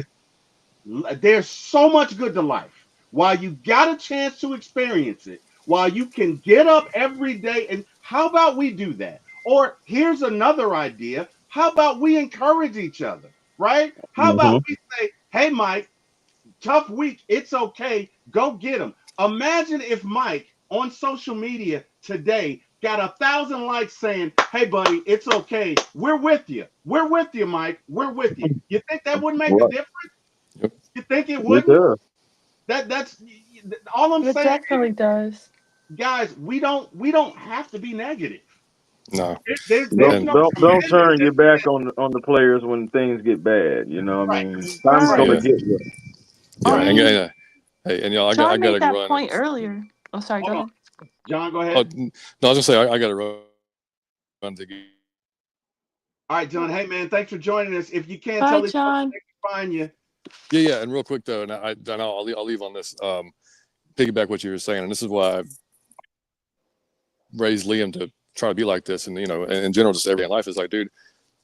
is there's so much good to life. While you got a chance to experience it, while you can get up every day, and how about we do that? Or here's another idea. How about we encourage each other, right? How about Mm-hmm. we say, hey, Mike, tough week. It's okay. Go get them. Imagine if Mike on social media today got 1,000 likes saying, hey, buddy, it's okay. We're with you. We're with you, Mike. We're with you. You think that would make a What difference? Yep. You think it it wouldn't? does? That's all I'm It saying definitely does. is, guys, we don't have to be negative. No. There's Don't And no don't don't tremendous turn your back on the players when things get bad. You know, what I right, mean, time's oh Right. gonna yeah, get you. I yeah. And, right. mean, hey, and y'all, I John made gotta that run. point earlier. Oh, sorry, go Hold on. ahead. John, go Oh ahead. no, I was gonna say I gotta run to get. All right, John. Hey man, thanks for joining us. If you can Bye, tell these folks John. where they can find you. Yeah, yeah. And real quick though, and I'll leave on this. Piggyback what you were saying, and this is why I raised Liam to try to be like this, and in general, just everyday life is like, dude,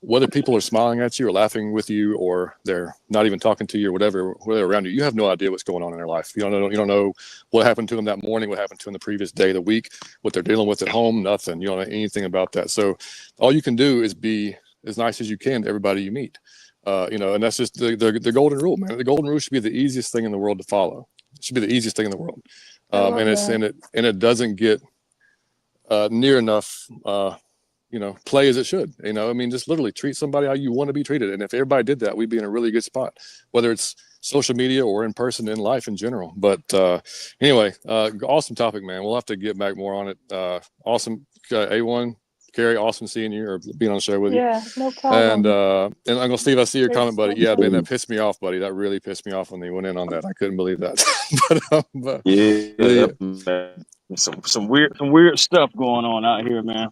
whether people are smiling at you or laughing with you or they're not even talking to you or whatever around you, you have no idea what's going on in their life. You don't know what happened to them that morning, what happened to them the previous day, the week, what they're dealing with at home, nothing. You don't know anything about that. So all you can do is be as nice as you can to everybody you meet. And that's just the golden rule, man. The golden rule should be the easiest thing in the world to follow. It should be the easiest thing in the world. I love And that. it doesn't get near enough play as it should. I mean, just literally treat somebody how you want to be treated. And if everybody did that, we'd be in a really good spot, whether it's social media or in person in life in general. But anyway, awesome topic, man. We'll have to get back more on it. Awesome. A1, Carrie, awesome seeing you or being on the show with you. Yeah, no problem. And Uncle Steve, I see your Great comment, buddy. stuff. Yeah, man, that pissed me off, buddy. That really pissed me off when they went in on that. I couldn't believe that. but Yeah, some weird stuff going on out here, man.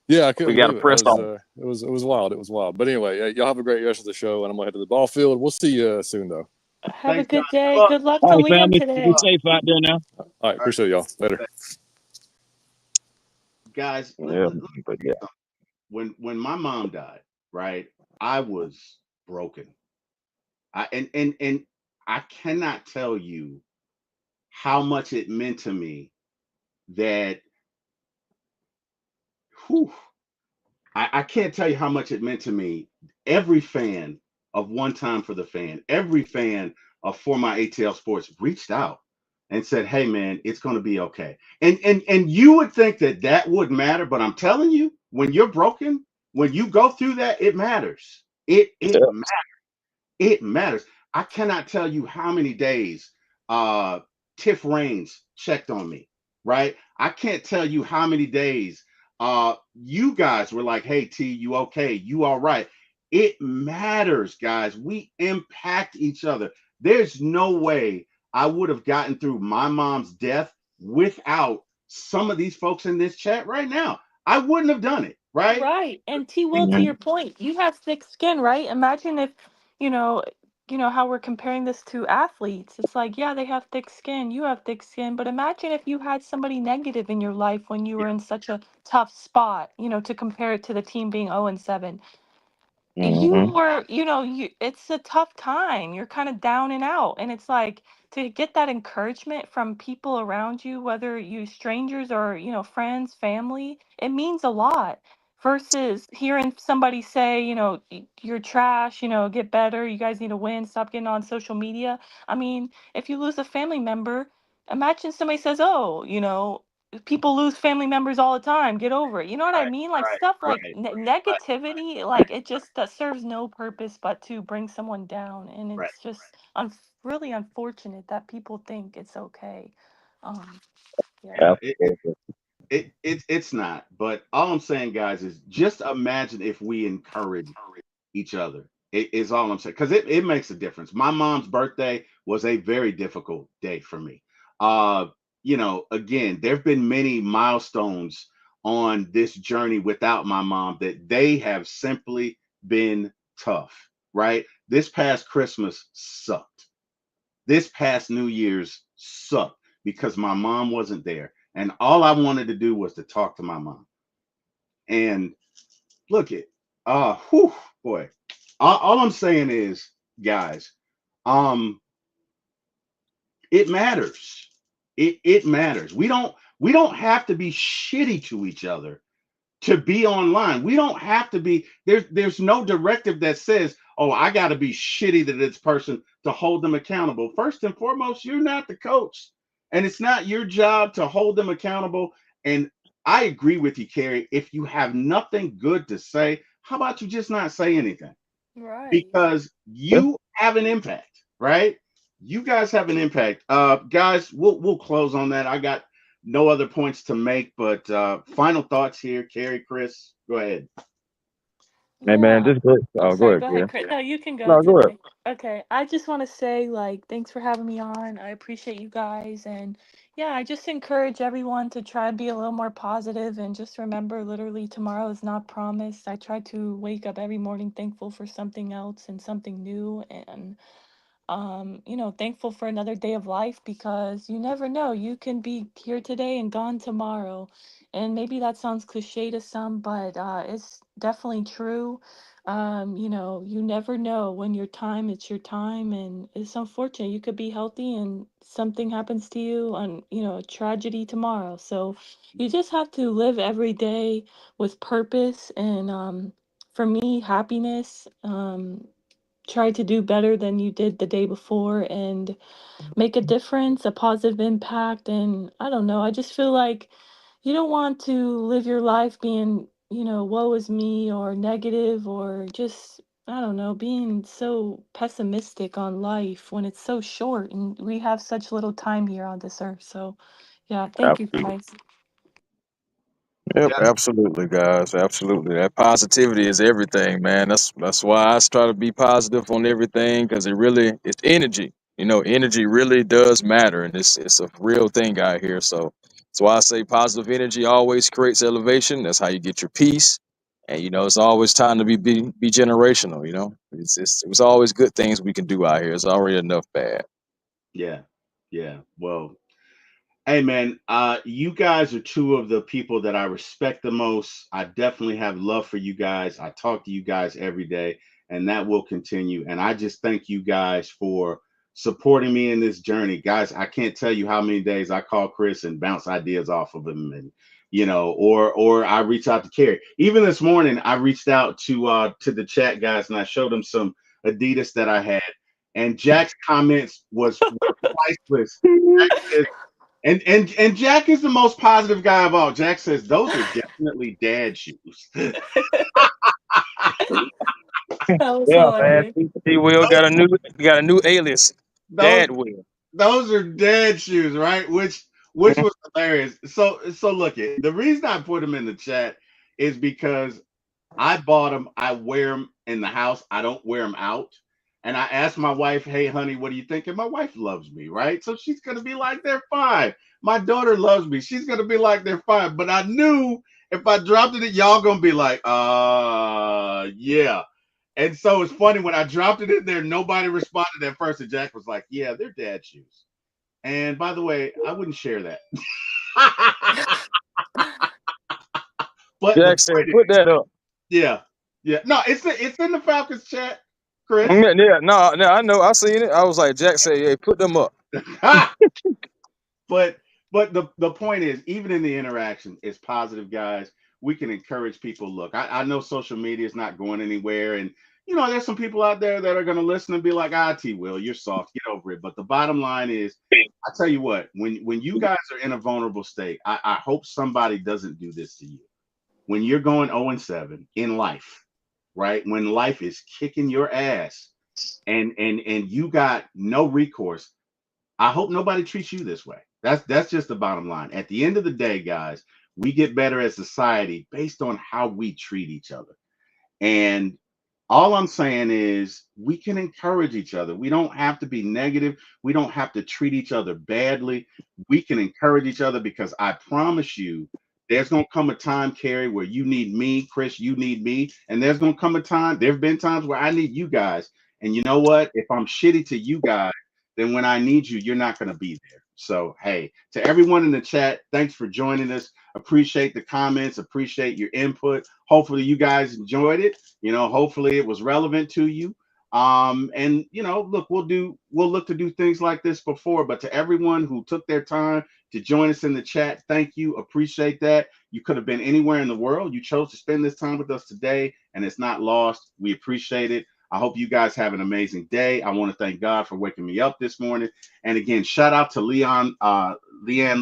Yeah, I couldn't We got to believe press on. it was wild. It was wild. But anyway, y'all have a great rest of the show, and I'm gonna head to the ball field. We'll see you soon, though. Have Thanks, a good John. day. Look, Good luck All to right, Liam family. today. Be safe out there now. All right, appreciate y'all. Later. guys, Yeah, but yeah. when my mom died, right, I was broken. And I cannot tell you how much it meant to me that whew, I can't tell you how much it meant to me. Every fan of One Time for the Fan, every fan of For My ATL Sports reached out and said, "Hey, man, it's going to be okay." And you would think that that wouldn't matter, but I'm telling you, when you're broken, when you go through that, it matters. It Yeah. matters. It matters. I cannot tell you how many days Tiff Raines checked on me, right? I can't tell you how many days you guys were like, "Hey T, you okay? You all right?" It matters, guys. We impact each other. There's no way I would have gotten through my mom's death without some of these folks in this chat right now. I wouldn't have done it, right? Right. And T Will, to your point, you have thick skin, right? Imagine if, you know, how we're comparing this to athletes. It's like, yeah, they have thick skin, you have thick skin, but imagine if you had somebody negative in your life when you were in such a tough spot, to compare it to the team being 0-7. You were, it's a tough time. You're kind of down and out. And it's like to get that encouragement from people around you, whether you strangers or, friends, family, it means a lot versus hearing somebody say, you're trash, get better, you guys need to win, stop getting on social media. I mean, if you lose a family member, imagine somebody says, oh, people lose family members all the time, get over it, you know what I Right, mean, like right, stuff like right, negativity, like it just serves no purpose but to bring someone down, and right. it's just really unfortunate that people think it's okay. Yeah. Yeah, it's not. But all I'm saying, guys, is just imagine if we encourage each other. It is all I'm saying because it makes a difference. My mom's birthday was a very difficult day for me. Uh, again, there have been many milestones on this journey without my mom that they have simply been tough, right? This past Christmas sucked. This past New Year's sucked because my mom wasn't there. And all I wanted to do was to talk to my mom. And look it, whew, boy. All I'm saying is, guys, um, it matters. It matters. We don't have to be shitty to each other to be online. We don't have to be there's no directive that says, "Oh, I got to be shitty to this person to hold them accountable." First and foremost, you're not the coach, and it's not your job to hold them accountable. And I agree with you, Carrie. If you have nothing good to say, how about you just not say anything? Right. Because you have an impact, right? You guys have an impact. Guys, we'll close on that. I got no other points to make, but final thoughts here. Carrie, Chris, go ahead. Hey man, Yeah. just go. Oh, Oh, go sorry, ahead, go Pierre. ahead, Chris. No, you can go No, go ahead. today. Okay, I just want to say, like, thanks for having me on. I appreciate you guys. And yeah, I just encourage everyone to try to be a little more positive and just remember, literally, tomorrow is not promised. I try to wake up every morning thankful for something else and something new. And thankful for another day of life because you never know. You can be here today and gone tomorrow. And maybe that sounds cliche to some, but it's definitely true. You never know when it's your time, and it's unfortunate. You could be healthy and something happens to you and, a tragedy tomorrow. So you just have to live every day with purpose and, for me, happiness. Try to do better than you did the day before and make a difference, a positive impact. And I don't know, I just feel like you don't want to live your life being woe is me or negative or just, I don't know, being so pessimistic on life when it's so short and we have such little time here on this earth. So, yeah, thank you Absolutely. guys. Yep, Yeah, absolutely, guys. Absolutely. That positivity is everything, man. That's why I try to be positive on everything because it's energy. Energy really does matter, and it's a real thing out here. So that's why I say positive energy always creates elevation. That's how you get your peace. And it's always time to be generational. It's always good things we can do out here. It's already enough bad. yeah, yeah. Well, hey man, you guys are two of the people that I respect the most. I definitely have love for you guys. I talk to you guys every day, and that will continue. And I just thank you guys for supporting me in this journey. Guys, I can't tell you how many days I call Chris and bounce ideas off of him, and or I reach out to Carrie. Even this morning, I reached out to the chat guys and I showed them some Adidas that I had. And Jack's comments were priceless. Jack says, and Jack is the most positive guy of all. Jack says those are definitely dad shoes. That was Yeah, man. hilarious. T Will got a new alias. those Dad Will. those are dad shoes, right? Which was hilarious. So look it. The reason I put them in the chat is because I bought them. I wear them in the house. I don't wear them out. And I asked my wife, "Hey, honey, what do you think?" And my wife loves me, right? So she's gonna be like, "They're fine." My daughter loves me. She's gonna be like, "They're fine." But I knew if I dropped it, y'all gonna be like, yeah." And so it's funny when I dropped it in there, nobody responded at first, and Jack was like, "Yeah, they're dad shoes." And by the way, I wouldn't share that. But the Jack said, point is, put that up. yeah, yeah. No, it's in the Falcons chat, Chris. Yeah, no, I know. I seen it. I was like, Jack said, hey, put them up. but the point is, even in the interaction, it's positive, guys. We can encourage people. Look, I know social media is not going anywhere, and there's some people out there that are going to listen and be like, T Will, you're soft, get over it. But the bottom line is, I tell you what, when you guys are in a vulnerable state, I hope somebody doesn't do this to you. When you're going 0-7 in life, right? When life is kicking your ass and you got no recourse, I hope nobody treats you this way. That's just the bottom line. At the end of the day, guys, we get better as society based on how we treat each other. And all I'm saying is we can encourage each other. We don't have to be negative. We don't have to treat each other badly. We can encourage each other because I promise you, there's going to come a time, Carrie, where you need me, Chris, you need me. And there's going to come a time, there have been times where I need you guys. And you know what? If I'm shitty to you guys, then when I need you, you're not going to be there. So, hey, to everyone in the chat, thanks for joining us. Appreciate the comments, appreciate your input. Hopefully, you guys enjoyed it. Hopefully it was relevant to you. And look, we'll look to do things like this before, but to everyone who took their time to join us in the chat, thank you. Appreciate that. You could have been anywhere in the world. You chose to spend this time with us today, and it's not lost. We appreciate it. I hope you guys have an amazing day. I want to thank God for waking me up this morning. And again, shout out to Leanne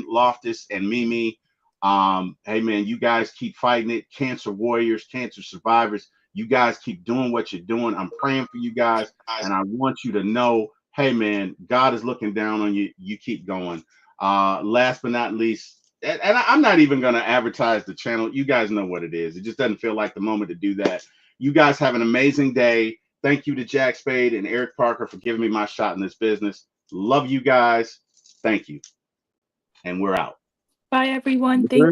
Loftus and Mimi. Hey man, you guys keep fighting it. Cancer warriors, cancer survivors. You guys keep doing what you're doing. I'm praying for you guys, and I want you to know, hey man, God is looking down on you. You keep going. Last but not least, and I'm not even going to advertise the channel. You guys know what it is. It just doesn't feel like the moment to do that. You guys have an amazing day. Thank you to Jack Spade and Eric Parker for giving me my shot in this business. Love you guys. Thank you. And we're out. Bye, everyone. Thank you.